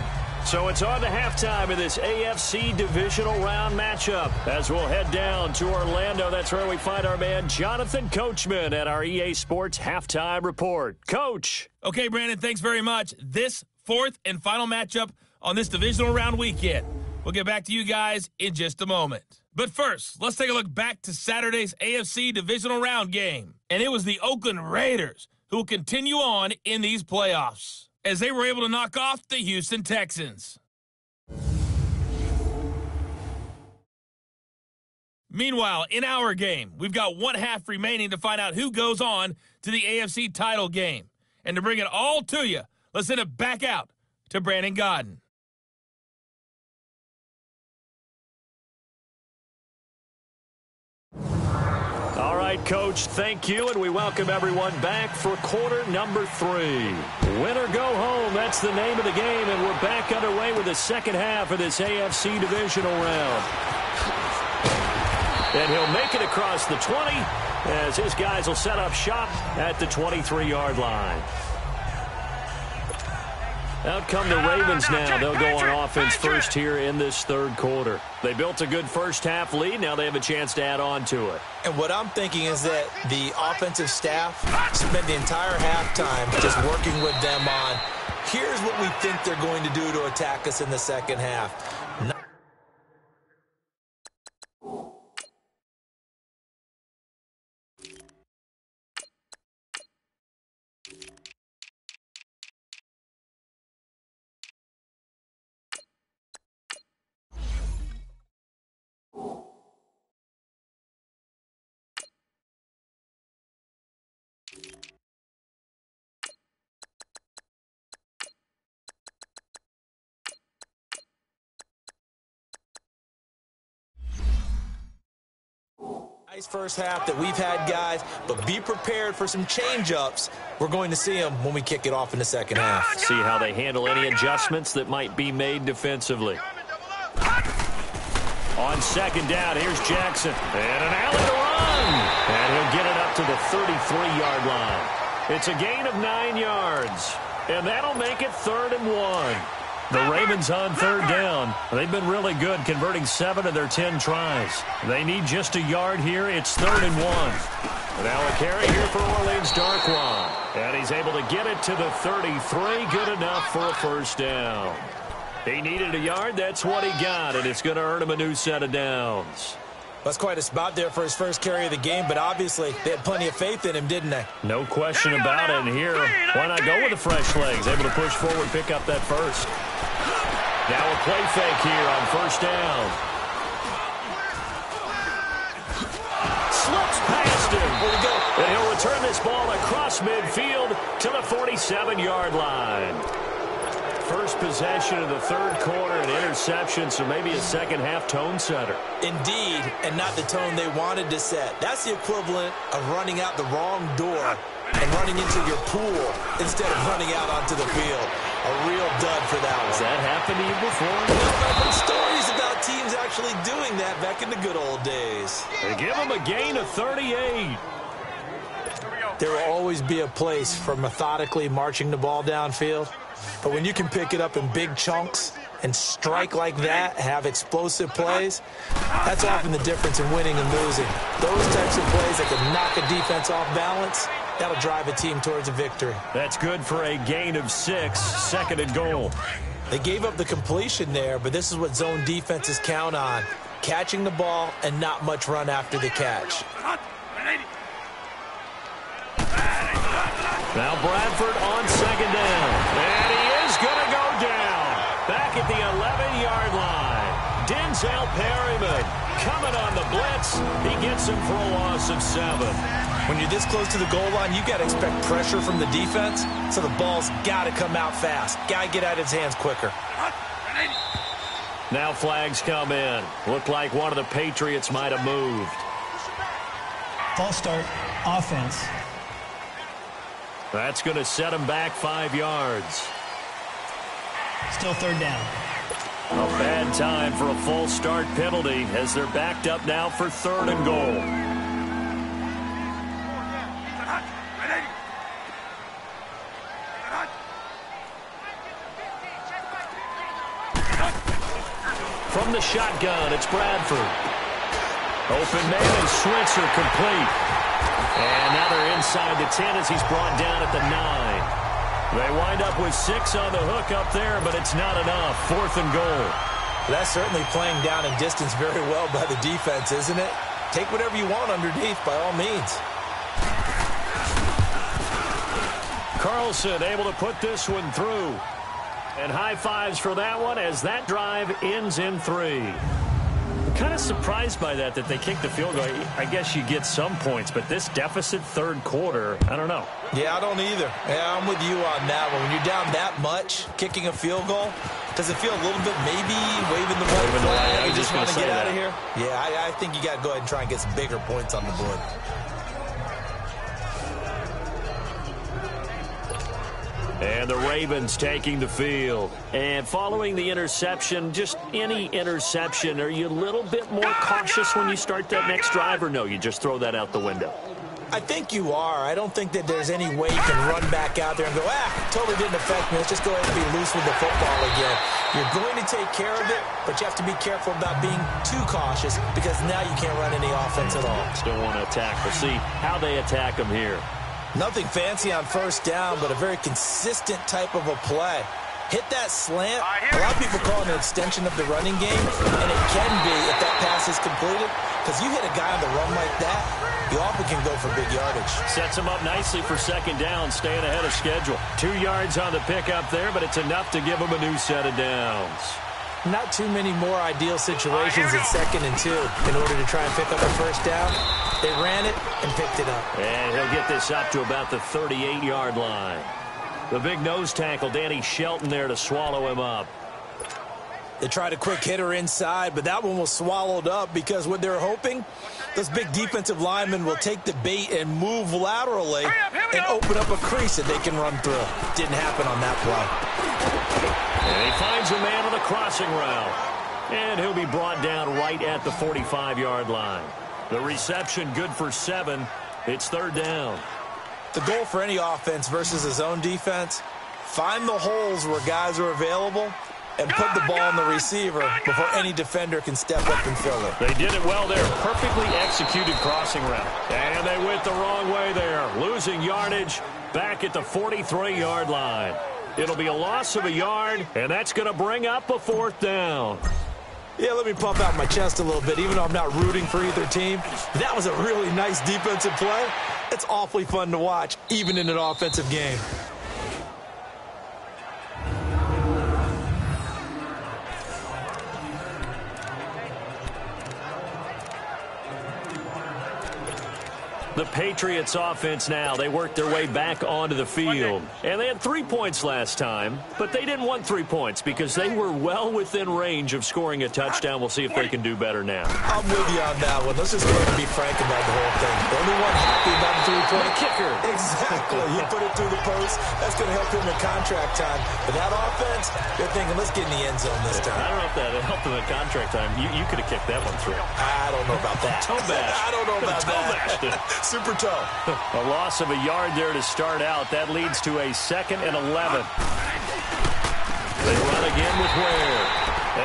Speaker 2: So it's on to halftime of this AFC divisional round matchup as we'll head down to Orlando. That's where we find our man Jonathan Coachman at our EA Sports Halftime Report. Coach.
Speaker 1: Okay, Brandon, thanks very much. This 4th and final matchup on this divisional round weekend. We'll get back to you guys in just a moment. But first, let's take a look back to Saturday's AFC divisional round game. And it was the Oakland Raiders who will continue on in these playoffs as they were able to knock off the Houston Texans. Meanwhile, in our game, we've got one half remaining to find out who goes on to the AFC title game. And to bring it all to you, let's send it back out to Brandon Godden.
Speaker 2: All right, Coach, thank you, and we welcome everyone back for quarter number 3. Win or go home, that's the name of the game, and we're back underway with the second half of this AFC divisional round. And he'll make it across the 20 as his guys will set up shop at the 23-yard line. Out come the Ravens now. They'll go on offense first here in this third quarter. They built a good first half lead. Now they have a chance to add on to it.
Speaker 3: And what I'm thinking is that the offensive staff spent the entire halftime just working with them on, here's what we think they're going to do to attack us in the second half. Nice first half that we've had, guys, but be prepared for some change-ups. We're going to see them when we kick it off in the second half.
Speaker 2: See how they handle any adjustments that might be made defensively. On second down, here's Jackson. And an alley to run. And he'll get it up to the 33-yard line. It's a gain of 9 yards. And that'll make it 3rd and 1. The Ravens on third down. They've been really good, converting 7 of their 10 tries. They need just a yard here. It's 3rd and 1. Now a carry here for Orleans Darkwan. And he's able to get it to the 33. Good enough for a first down. He needed a yard. That's what he got, and it's going to earn him a new set of downs.
Speaker 3: That's quite a spot there for his first carry of the game, but obviously they had plenty of faith in him, didn't they?
Speaker 2: No question about it. And here, why not go with the fresh legs? Able to push forward, pick up that first. Now a play fake here on first down. Slips past him.
Speaker 3: Where'd he go?
Speaker 2: And he'll return this ball across midfield to the 47-yard line. First possession of the third quarter, an interception, so maybe a second-half tone setter.
Speaker 3: Indeed, and not the tone they wanted to set. That's the equivalent of running out the wrong door and running into your pool instead of running out onto the field. A real dud for that one.
Speaker 2: Has that happened to you before?
Speaker 3: I've heard stories about teams actually doing that back in the good old days.
Speaker 2: They give him a gain of 38.
Speaker 4: Here we go.
Speaker 3: There will always be a place for methodically marching the ball downfield. But when you can pick it up in big chunks and strike like that, have explosive plays, that's often the difference in winning and losing. Those types of plays that can knock a defense off balance, that'll drive a team towards a victory.
Speaker 2: That's good for a gain of 6, 2nd and goal.
Speaker 3: They gave up the completion there, but this is what zone defenses count on. Catching the ball and not much run after the catch.
Speaker 2: Now Bradford on 2nd down. And he is going to go down. Back at the 11-yard line. Denzel Perryman coming on the blitz. He gets him for a loss of 7.
Speaker 3: When you're this close to the goal line, you got to expect pressure from the defense, so the ball's got to come out fast. Got to get out of his hands quicker.
Speaker 2: Now flags come in. Looked like one of the Patriots might have moved.
Speaker 5: False start, offense.
Speaker 2: That's going to set him back 5 yards.
Speaker 5: Still 3rd down.
Speaker 2: A bad time for a false start penalty as they're backed up now for 3rd and goal. From the shotgun, it's Bradford. Open man and Switzer complete. And now they're inside the 10 as he's brought down at the 9. They wind up with 6 on the hook up there, but it's not enough. 4th and goal.
Speaker 3: That's certainly playing down in distance very well by the defense, isn't it? Take whatever you want underneath by all means.
Speaker 2: Carlson able to put this one through. And high fives for that one as that drive ends in 3. I'm kind of surprised by that they kicked the field goal. I guess you get some points, but this deficit 3rd quarter, I don't know.
Speaker 3: Yeah, I don't either. Yeah, I'm with you on that one. When you're down that much, kicking a field goal, does it feel a little bit maybe waving the white flag? You just want to get out of here? Yeah, I think you got to go ahead and try and get some bigger points on the board.
Speaker 2: And the Ravens taking the field. And following the interception, just any interception, are you a little bit more cautious when you start that next drive, or no, you just throw that out the window?
Speaker 3: I think you are. I don't think that there's any way you can run back out there and go, totally didn't affect me. Let's just go ahead and be loose with the football again. You're going to take care of it, but you have to be careful about being too cautious because now you can't run any offense at all.
Speaker 2: Still want to attack. We'll see how they attack them here.
Speaker 3: Nothing fancy on 1st down, but a very consistent type of a play. Hit that slant. A lot of people call it an extension of the running game, and it can be if that pass is completed, because you hit a guy on the run like that, you often can go for big yardage.
Speaker 2: Sets him up nicely for 2nd down, staying ahead of schedule. 2 yards on the pickup there, but it's enough to give him a new set of downs.
Speaker 3: Not too many more ideal situations in 2nd and 2 in order to try and pick up a 1st down. They ran it and picked it up.
Speaker 2: And he'll get this up to about the 38-yard line. The big nose tackle, Danny Shelton, there to swallow him up.
Speaker 3: They tried a quick hitter inside, but that one was swallowed up because what they're hoping, those big defensive linemen will take the bait and move laterally and open up a crease that they can run through. Didn't happen on that play.
Speaker 2: And he finds a man on the crossing route. And he'll be brought down right at the 45-yard line. The reception good for 7. It's 3rd down.
Speaker 3: The goal for any offense versus a zone defense, find the holes where guys are available and put the ball on the receiver before any defender can step up and fill it.
Speaker 2: They did it well there. Perfectly executed crossing route. And they went the wrong way there. Losing yardage back at the 43-yard line. It'll be a loss of a yard, and that's going to bring up a 4th down.
Speaker 3: Yeah, let me pump out my chest a little bit, even though I'm not rooting for either team. That was a really nice defensive play. It's awfully fun to watch, even in an offensive game.
Speaker 2: The Patriots offense now, they worked their way back onto the field. And they had 3 points last time, but they didn't want 3 points because they were well within range of scoring a touchdown. We'll see if they can do better now.
Speaker 3: I'm with you on that one. Let's just go ahead and be frank about the whole thing. The only one happy about the 3-point
Speaker 2: kicker.
Speaker 3: Exactly. You put it through the post. That's going to help him in contract time. But that offense, they're thinking, let's get in the end zone this time.
Speaker 2: I don't know if that helped him in contract time. You could have kicked that one through.
Speaker 3: I don't know about that.
Speaker 2: Toe bash.
Speaker 3: I don't know about that. super toe.
Speaker 2: A loss of a yard there to start out. That leads to a 2nd and 11. They run again with Ware.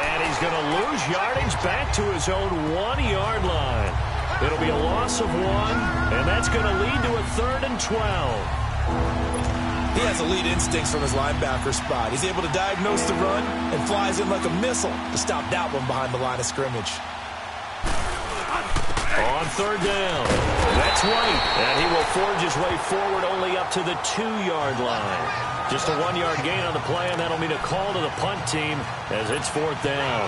Speaker 2: And he's going to lose yardage back to his own 1-yard line. It'll be a loss of 1, and that's going to lead to a 3rd and 12.
Speaker 3: He has elite instincts from his linebacker spot. He's able to diagnose the run and flies in like a missile to stop that one behind the line of scrimmage.
Speaker 2: On 3rd down, that's White, and he will forge his way forward only up to the 2-yard line. Just a 1-yard gain on the play, and that'll mean a call to the punt team as it's 4th down.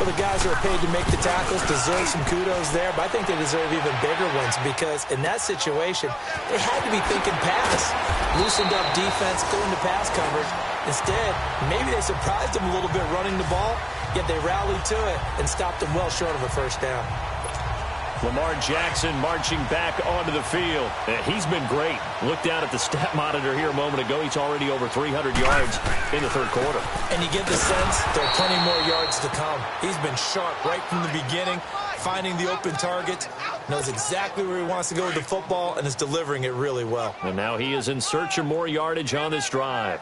Speaker 3: Well, the guys who are paid to make the tackles deserve some kudos there, but I think they deserve even bigger ones because in that situation, they had to be thinking pass. Loosened up defense, going to pass coverage. Instead, maybe they surprised them a little bit running the ball, yet they rallied to it and stopped them well short of a 1st down.
Speaker 2: Lamar Jackson marching back onto the field. And he's been great. Look down at the stat monitor here a moment ago. He's already over 300 yards in the 3rd quarter. And you get the sense there are plenty more yards to come. He's been sharp right from the beginning, finding the open target, knows exactly where he wants to go with the football, and is delivering it really well. And now he is in search of more yardage on this drive.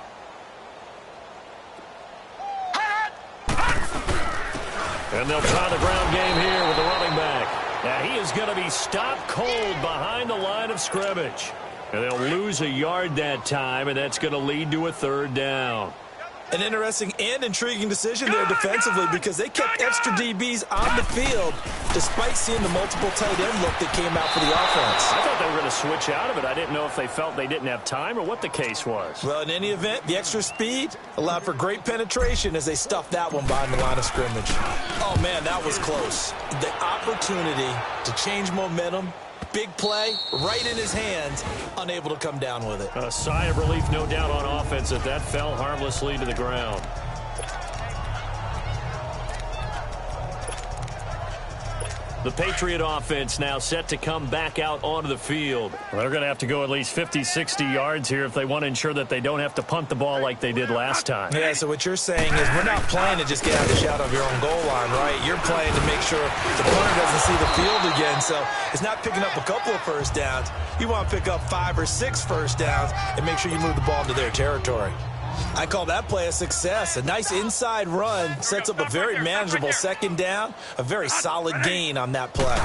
Speaker 2: And they'll try the ground game here with the running back. Now he is going to be stopped cold behind the line of scrimmage. And they'll lose a yard that time, and that's going to lead to a 3rd down. An interesting and intriguing decision there defensively because they kept extra DBs on the field despite seeing the multiple tight end look that came out for the offense. I thought they were going to switch out of it. I didn't know if they felt they didn't have time or what the case was. Well, in any event, the extra speed allowed for great penetration as they stuffed that one behind the line of scrimmage. Oh, man, that was close. The opportunity to change momentum, big play, right in his hands, unable to come down with it. A sigh of relief, no doubt, on offense that fell harmlessly to the ground. The Patriot offense now set to come back out onto the field. Well, they're going to have to go at least 50, 60 yards here if they want to ensure that they don't have to punt the ball like they did last time. Yeah, so what you're saying is we're not playing to just get out of the shadow of your own goal line, right? You're playing to make sure the punter doesn't see the field again. So it's not picking up a couple of 1st downs. You want to pick up 5 or 6 1st downs and make sure you move the ball into their territory. I call that play a success. A nice inside run sets up a very manageable 2nd down, a very solid gain on that play.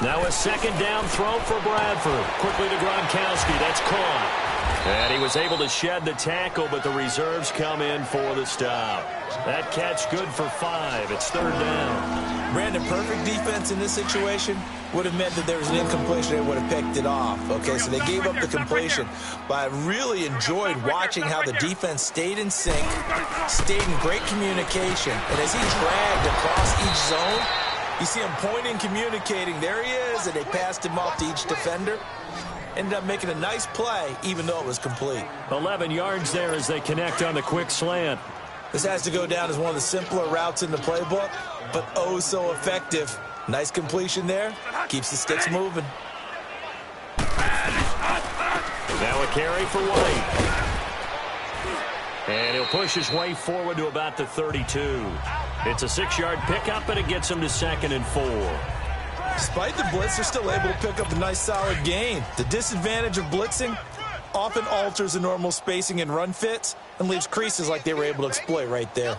Speaker 2: Now a 2nd down throw for Bradford. Quickly to Gronkowski. That's caught. And he was able to shed the tackle, but the reserves come in for the stop. That catch good for 5. It's 3rd down. Brandon, perfect defense in this situation would have meant that there was an incompletion. They would have picked it off. Okay, so they gave up the completion. But I really enjoyed watching how the defense stayed in sync, stayed in great communication. And as he dragged across each zone, you see him pointing, communicating. There he is, and they passed him off to each defender. Ended up making a nice play, even though it was complete. 11 yards there as they connect on the quick slant. This has to go down as one of the simpler routes in the playbook, but oh so effective. Nice completion there. Keeps the sticks moving. Now a carry for White. And he'll push his way forward to about the 32. It's a 6-yard pickup, and it gets him to 2nd and 4. Despite the blitz, they're still able to pick up a nice solid gain. The disadvantage of blitzing often alters the normal spacing and run fits and leaves creases like they were able to exploit right there.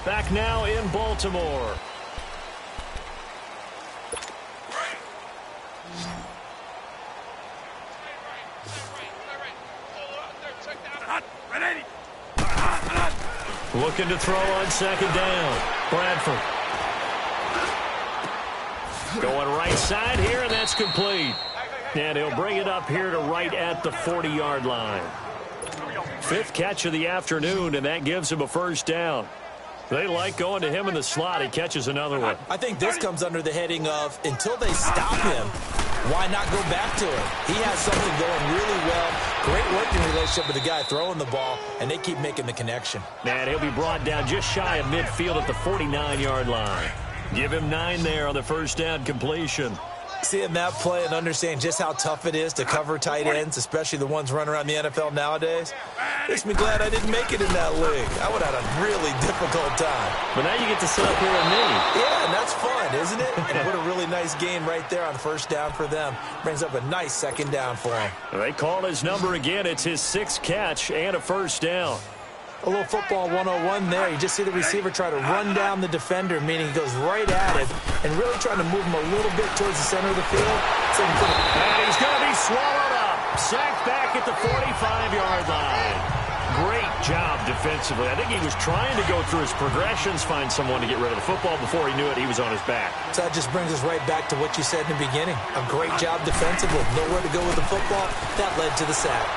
Speaker 2: Back now in Baltimore. Looking to throw on 2nd down. Bradford. Going right side here, and that's complete. And he'll bring it up here to right at the 40-yard line. 5th catch of the afternoon, and that gives him a 1st down. They like going to him in the slot. He catches another one. I think this comes under the heading of until they stop him, why not go back to it? He has something going really well. Great working relationship with the guy throwing the ball, and they keep making the connection. And he'll be brought down just shy of midfield at the 49-yard line. Give him 9 there on the 1st down completion. Seeing that play and understanding just how tough it is to cover tight ends, especially the ones running around the NFL nowadays, makes me glad I didn't make it in that league. I would have had a really difficult time. But now you get to sit up here with me. Yeah,
Speaker 3: and that's fun, isn't it? And what a really nice game right there on first down for them. Brings up a nice second down for him.
Speaker 2: They call his number again. It's his 6th catch and a first down.
Speaker 3: A little football 101 there. You just see the receiver try to run down the defender, meaning he goes right at him and really trying to move him a little bit towards the center of the field.
Speaker 2: And he's going to be swallowed up. Sacked back at the 45-yard line. Great job defensively. I think he was trying to go through his progressions, find someone to get rid of the football. Before he knew it, he was on his back.
Speaker 3: So that just brings us right back to what you said in the beginning. A great job defensively. Nowhere to go with the football. That led to the sack.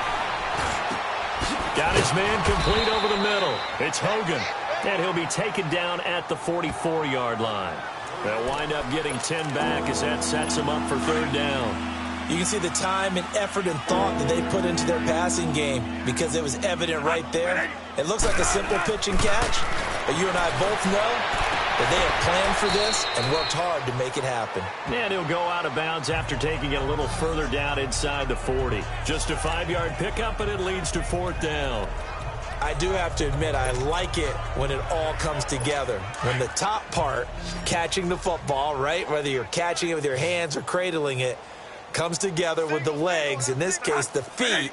Speaker 2: Got his man complete over the middle. It's Hogan. And he'll be taken down at the 44-yard line. They'll wind up getting 10 back as that sets him up for third down.
Speaker 3: You can see the time and effort and thought that they put into their passing game because it was evident right there. It looks like a simple pitch and catch, but you and I both know that they have planned for this and worked hard to make it happen.
Speaker 2: And he'll go out of bounds after taking it a little further down inside the 40. Just a 5-yard pickup, and it leads to fourth down.
Speaker 3: I do have to admit, I like it when it all comes together. When the top part, catching the football, right, whether you're catching it with your hands or cradling it, comes together with the legs, in this case the feet,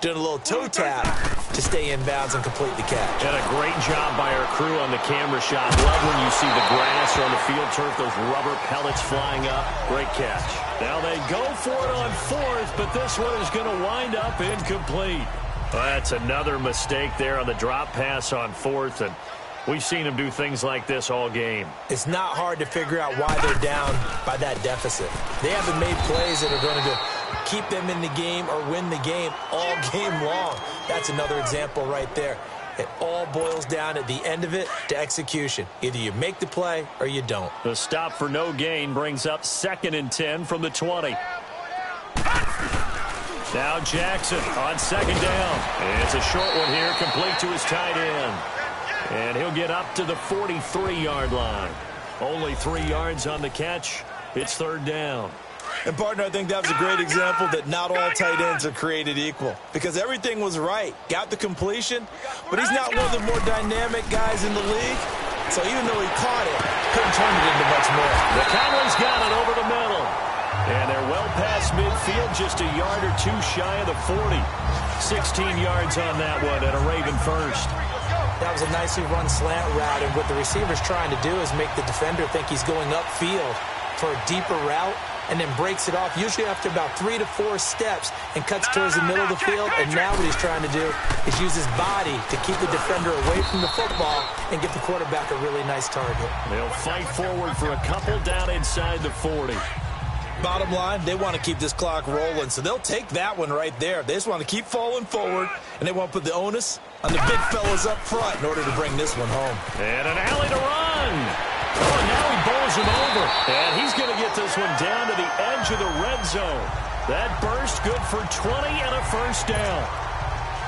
Speaker 3: doing a little toe tap to stay in bounds and complete the catch.
Speaker 2: And a great job by our crew on the camera shot. Love when you see the grass or on the field turf, those rubber pellets flying up. Great catch. Now they go for it on fourth, but this one is going to wind up incomplete. That's another mistake there on the drop pass on fourth, and we've seen him do things like this all game.
Speaker 3: It's not hard to figure out why they're down by that deficit. They haven't made plays that are going to keep them in the game or win the game all game long. That's another example right there. It all boils down at the end of it to execution. Either you make the play or you don't.
Speaker 2: The stop for no gain brings up 2nd and 10 from the 20. Now Jackson on second down. It's a short one here, complete to his tight end. And he'll get up to the 43-yard line. Only 3 yards on the catch. It's third down.
Speaker 3: And, partner, I think that was a great example that not all tight ends are created equal. Because everything was right. Got the completion, but he's not one of the more dynamic guys in the league. So even though he caught it, couldn't turn it into much more.
Speaker 2: The Cowboys got it over the middle. And they're well past midfield, just a yard or two shy of the 40. 16 yards on that one and a Raven first.
Speaker 3: That was a nicely run slant route, and what the receiver's trying to do is make the defender think he's going upfield for a deeper route and then breaks it off, usually after about 3 to 4 steps, and cuts towards the middle of the field. And now what he's trying to do is use his body to keep the defender away from the football and get the quarterback a really nice target.
Speaker 2: They'll fight forward for a couple down inside the 40.
Speaker 3: Bottom line, they want to keep this clock rolling, so they'll take that one right there. They just want to keep falling forward, and they want to put the onus on the big fellas up front in order to bring this one home.
Speaker 2: And an alley to run. Oh, now he bowls him over. And he's going to get this one down to the edge of the red zone. That burst good for 20 and a first down.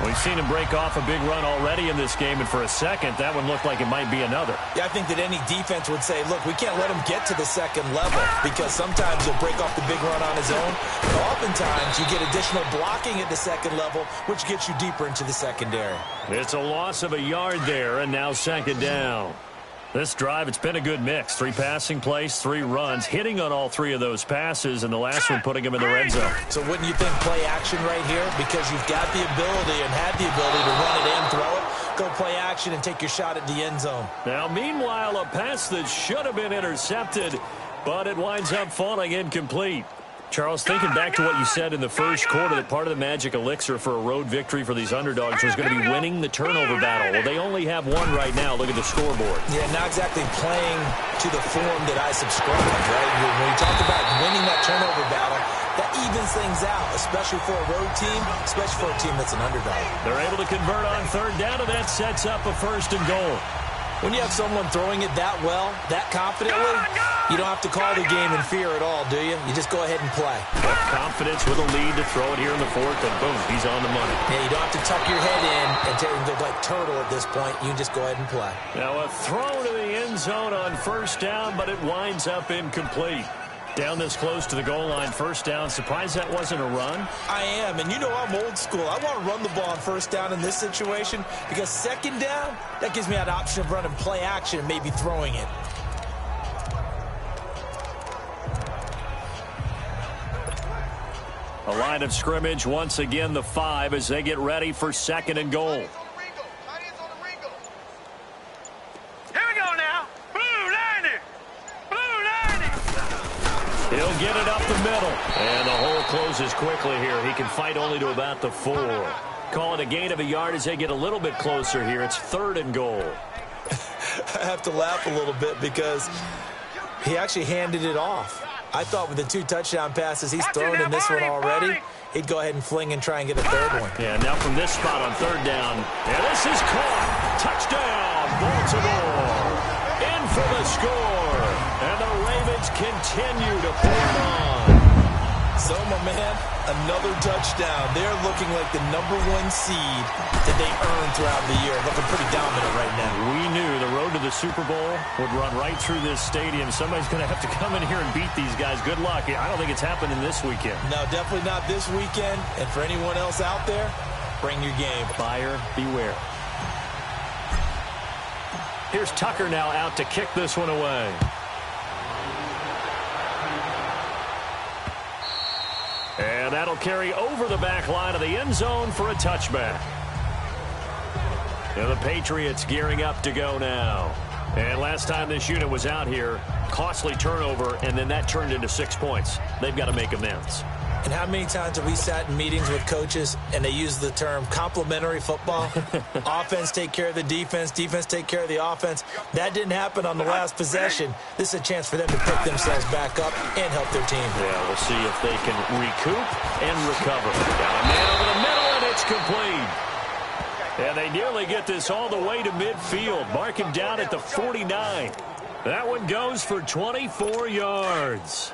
Speaker 2: We've seen him break off a big run already in this game, and for a second, that one looked like it might be another.
Speaker 3: Yeah, I think that any defense would say, look, we can't let him get to the second level, because sometimes he'll break off the big run on his own, but oftentimes you get additional blocking at the second level, which gets you deeper into the secondary.
Speaker 2: It's a loss of a yard there, and now second down. This drive, it's been a good mix. 3 passing plays, 3 runs, hitting on all 3 of those passes, and the last one putting him in the red zone.
Speaker 3: So wouldn't you think play action right here? Because you've got the ability and had the ability to run it in, throw it, go play action, and take your shot at the end zone.
Speaker 2: Now, meanwhile, a pass that should have been intercepted, but it winds up falling incomplete. Charles, thinking back to what you said in the first quarter, that part of the magic elixir for a road victory for these underdogs was going to be winning the turnover battle. Well, they only have one right now. Look at the scoreboard.
Speaker 3: Yeah, not exactly playing to the form that I subscribe, right? When you talk about winning that turnover battle, that evens things out, especially for a road team, especially for a team that's an underdog.
Speaker 2: They're able to convert on third down, and that sets up a first and goal.
Speaker 3: When you have someone throwing it that well, that confidently, you don't have to call the game in fear at all, do you? You just go ahead and play.
Speaker 2: Confidence with a lead to throw it here in the fourth, and boom, he's on the money.
Speaker 3: Yeah, you don't have to tuck your head in and look like turtle at this point. You just go ahead and play.
Speaker 2: Now a throw to the end zone on first down, but it winds up incomplete. Down this close to the goal line, first down. Surprised that wasn't a run?
Speaker 3: I am, and you know I'm old school. I want to run the ball on first down in this situation because second down, that gives me that option of running play action and maybe throwing it.
Speaker 2: A line of scrimmage, once again the 5 as they get ready for 2nd and goal.
Speaker 4: Here we go now. Blue 90. Blue 90.
Speaker 2: He'll get it up the middle. And the hole closes quickly here. He can fight only to about the 4. Call it a gain of a yard as they get a little bit closer here. It's 3rd and goal.
Speaker 3: I have to laugh a little bit because he actually handed it off. I thought with the 2 touchdown passes he's thrown in this one already, he'd go ahead and fling and try and get a 3rd one.
Speaker 2: Yeah, now from this spot on 3rd down, and this is caught. Touchdown, Baltimore. In for the score. And the Ravens continue to pour it on.
Speaker 3: So, my man, another touchdown. They're looking like the #1 seed that they earned throughout the year. Looking pretty dominant right now.
Speaker 2: We knew the road to the Super Bowl would run right through this stadium. Somebody's going to have to come in here and beat these guys. Good luck. I don't think it's happening this weekend.
Speaker 3: No, definitely not this weekend. And for anyone else out there, bring your game.
Speaker 2: Buyer beware. Here's Tucker now out to kick this one away. And that'll carry over the back line of the end zone for a touchback. And the Patriots gearing up to go now. And last time this unit was out here, costly turnover, and then that turned into 6 points. They've got to make amends.
Speaker 3: And how many times have we sat in meetings with coaches and they use the term complementary football? Offense take care of the defense, defense take care of the offense. That didn't happen on the last possession. This is a chance for them to pick themselves back up and help their team.
Speaker 2: Yeah, we'll see if they can recoup and recover. Got a man over the middle, and it's complete. And they nearly get this all the way to midfield. Mark him down at the 49. That one goes for 24 yards.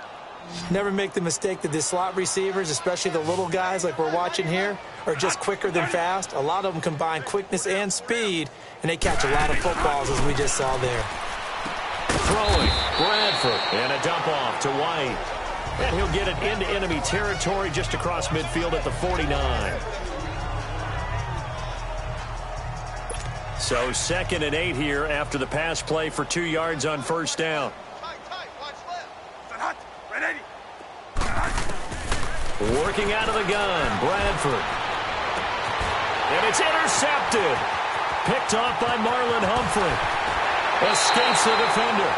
Speaker 3: Never make the mistake that the slot receivers, especially the little guys like we're watching here, are just quicker than fast. A lot of them combine quickness and speed, and they catch a lot of footballs, as we just saw there.
Speaker 2: Throwing, Bradford, and a dump off to White. And he'll get it into enemy territory just across midfield at the 49. So 2nd and 8 here after the pass play for 2 yards on 1st down. Working out of the gun, Bradford. And it's intercepted. Picked off by Marlon Humphrey. Escapes the defender.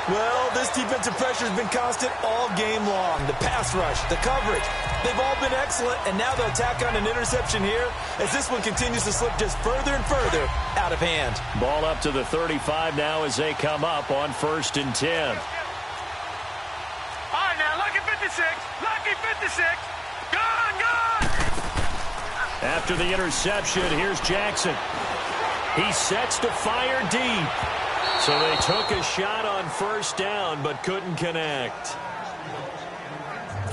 Speaker 3: Well, this defensive pressure has been constant all game long. The pass rush, the coverage, they've all been excellent, and now they'll tack on an interception here as this one continues to slip just further and further out of hand.
Speaker 2: Ball up to the 35 now as they come up on 1st and 10.
Speaker 4: All right, now, lucky 56. Lucky 56. Gone, gone.
Speaker 2: After the interception, here's Jackson. He sets to fire deep. So they took a shot on 1st down, but couldn't connect.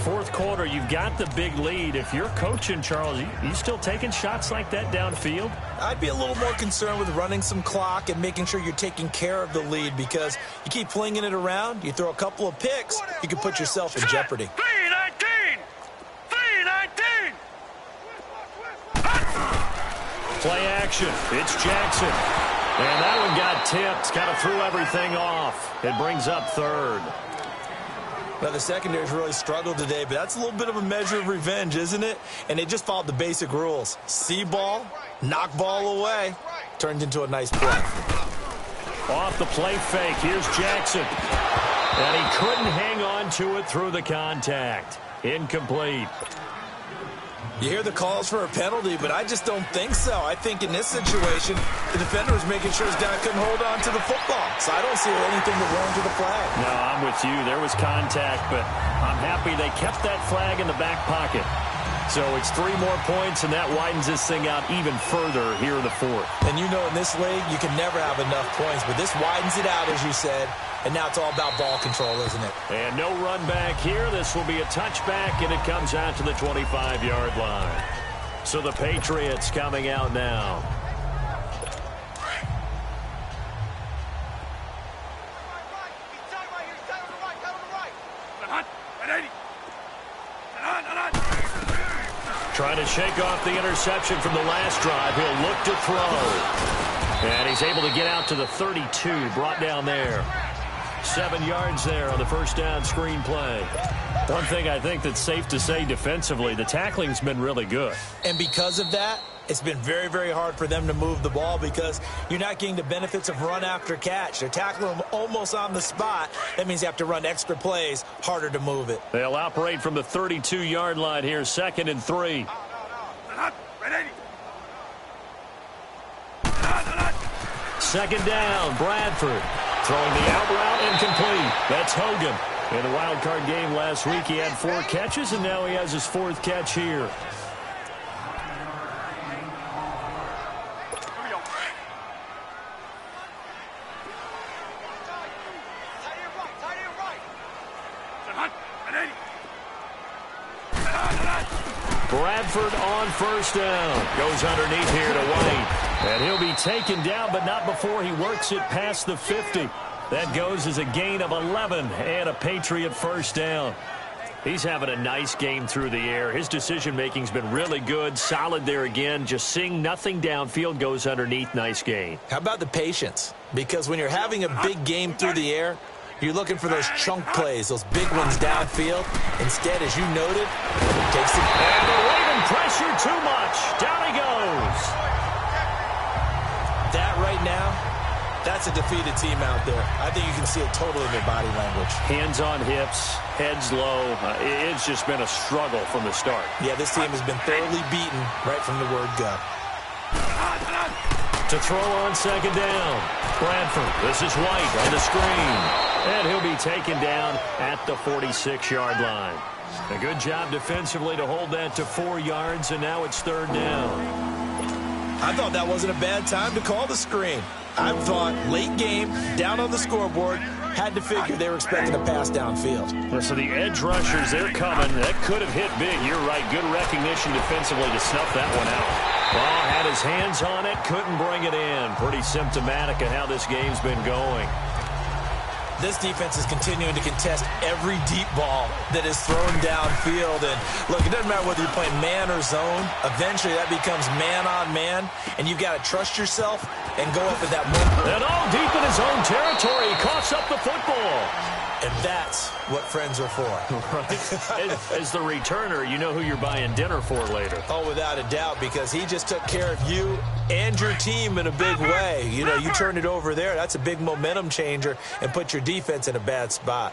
Speaker 2: 4th quarter, you've got the big lead. If you're coaching, Charles, you still taking shots like that downfield?
Speaker 3: I'd be a little more concerned with running some clock and making sure you're taking care of the lead, because you keep flinging it around, you throw a couple of picks, you can put yourself in jeopardy.
Speaker 4: 319. 319.
Speaker 2: Play action. It's Jackson. And that one got tipped, kind of threw everything off. It brings up 3rd.
Speaker 3: Well, the secondary's really struggled today, but that's a little bit of a measure of revenge, isn't it? And they just followed the basic rules. See ball, knock ball away. Turned into a nice play.
Speaker 2: Off the play fake, here's Jackson. And he couldn't hang on to it through the contact. Incomplete.
Speaker 3: You hear the calls for a penalty, but I just don't think so. I think in this situation, the defender was making sure his guy couldn't hold on to the football. So I don't see anything to warrant the flag.
Speaker 2: No, I'm with you. There was contact, but I'm happy they kept that flag in the back pocket. So it's 3 more points, and that widens this thing out even further here in the 4th.
Speaker 3: And you know in this league, you can never have enough points, but this widens it out, as you said. And now it's all about ball control, isn't it?
Speaker 2: And no run back here. This will be a touchback, and it comes out to the 25-yard line. So the Patriots coming out now. Trying to shake off the interception from the last drive. He'll look to throw. And he's able to get out to the 32, brought down there. 7 yards there on the first down screen play. One thing I think that's safe to say defensively, the tackling's been really good.
Speaker 3: And because of that, it's been very, very hard for them to move the ball because you're not getting the benefits of run after catch. They're tackling them almost on the spot. That means you have to run extra plays, harder to move it.
Speaker 2: They'll operate from the 32-yard line here, 2nd and 3. Second down, Bradford. Throwing the out route incomplete. That's Hogan. In the wild card game last week, he had 4 catches, and now he has his 4th catch here. Bradford on first down. Goes underneath here to White. And he'll be taken down, but not before he works it past the 50. That goes as a gain of 11 and a Patriot first down. He's having a nice game through the air. His decision-making's been really good. Solid there again. Just seeing nothing downfield, goes underneath. Nice gain.
Speaker 3: How about the patience? Because when you're having a big game through the air, you're looking for those chunk plays, those big ones downfield. Instead, as you noted, he takes it.
Speaker 2: And the Raven pressure too much. Down he goes.
Speaker 3: That right now, that's a defeated team out there. I think you can see it totally in their body language.
Speaker 2: Hands on hips, heads low. It's just been a struggle from the start.
Speaker 3: Yeah, this team has been thoroughly beaten right from the word go.
Speaker 2: To throw on second down. Bradford, this is White on the screen. And he'll be taken down at the 46-yard line. A good job defensively to hold that to 4 yards, and now it's 3rd down.
Speaker 3: I thought that wasn't a bad time to call the screen. I thought late game, down on the scoreboard, had to figure they were expecting a pass downfield.
Speaker 2: So the edge rushers, they're coming. That could have hit big. You're right. Good recognition defensively to snuff that one out. Ball had his hands on it, couldn't bring it in. Pretty symptomatic of how this game's been going.
Speaker 3: This defense is continuing to contest every deep ball that is thrown downfield. And, look, it doesn't matter whether you're playing man or zone. Eventually, that becomes man-on-man, and you've got to trust yourself and go up at that moment.
Speaker 2: And all deep in his own territory, he coughs up the football.
Speaker 3: And that's what friends are for.
Speaker 2: Right. As the returner, you know who you're buying dinner for later.
Speaker 3: Oh, without a doubt, because he just took care of you and your team in a big way. You know, you turn it over there, that's a big momentum changer and put your defense in a bad spot.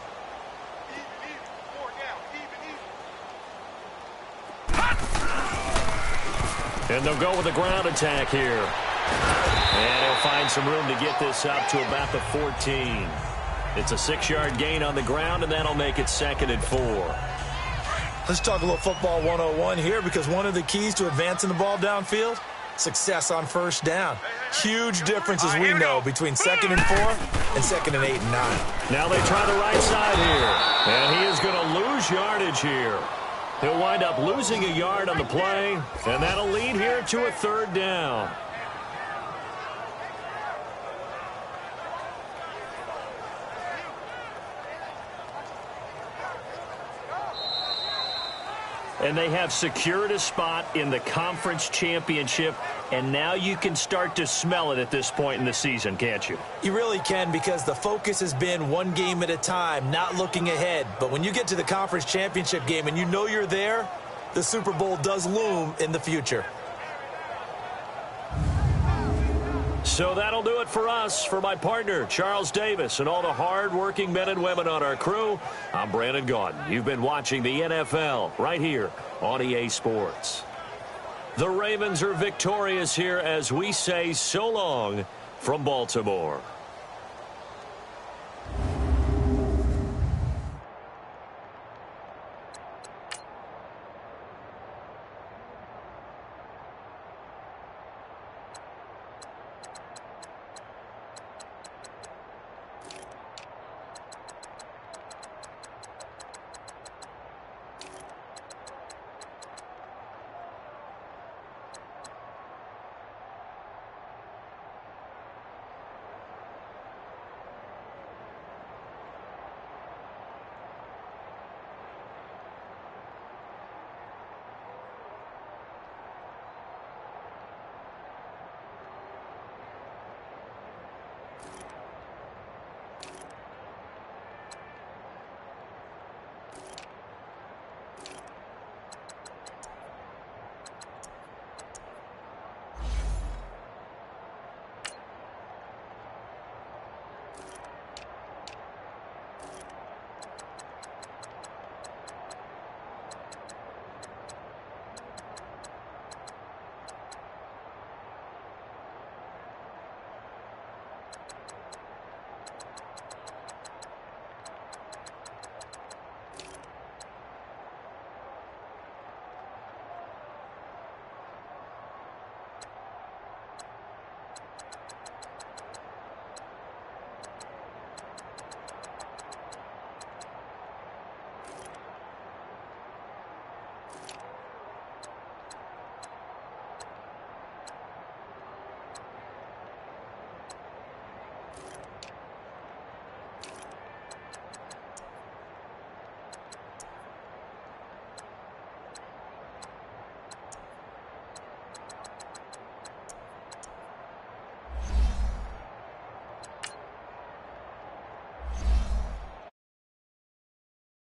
Speaker 2: And they'll go with a ground attack here. And he'll find some room to get this up to about the 14. It's a 6-yard gain on the ground, and that'll make it 2nd and 4.
Speaker 3: Let's talk a little football 101 here, because one of the keys to advancing the ball downfield, success on first down. Huge difference, as we know, between 2nd and 4 and 2nd and 8 and 9.
Speaker 2: Now they try the right side here, and he is going to lose yardage here. He'll wind up losing a yard on the play, and that'll lead here to a 3rd down. And they have secured a spot in the conference championship, and now you can start to smell it at this point in the season, can't you?
Speaker 3: You really can, because the focus has been one game at a time, not looking ahead. But when you get to the conference championship game and you know you're there, the Super Bowl does loom in the future.
Speaker 2: So that'll do it for us. For my partner, Charles Davis, and all the hard-working men and women on our crew, I'm Brandon Gaudin. You've been watching the NFL right here on EA Sports. The Ravens are victorious here as we say so long from Baltimore.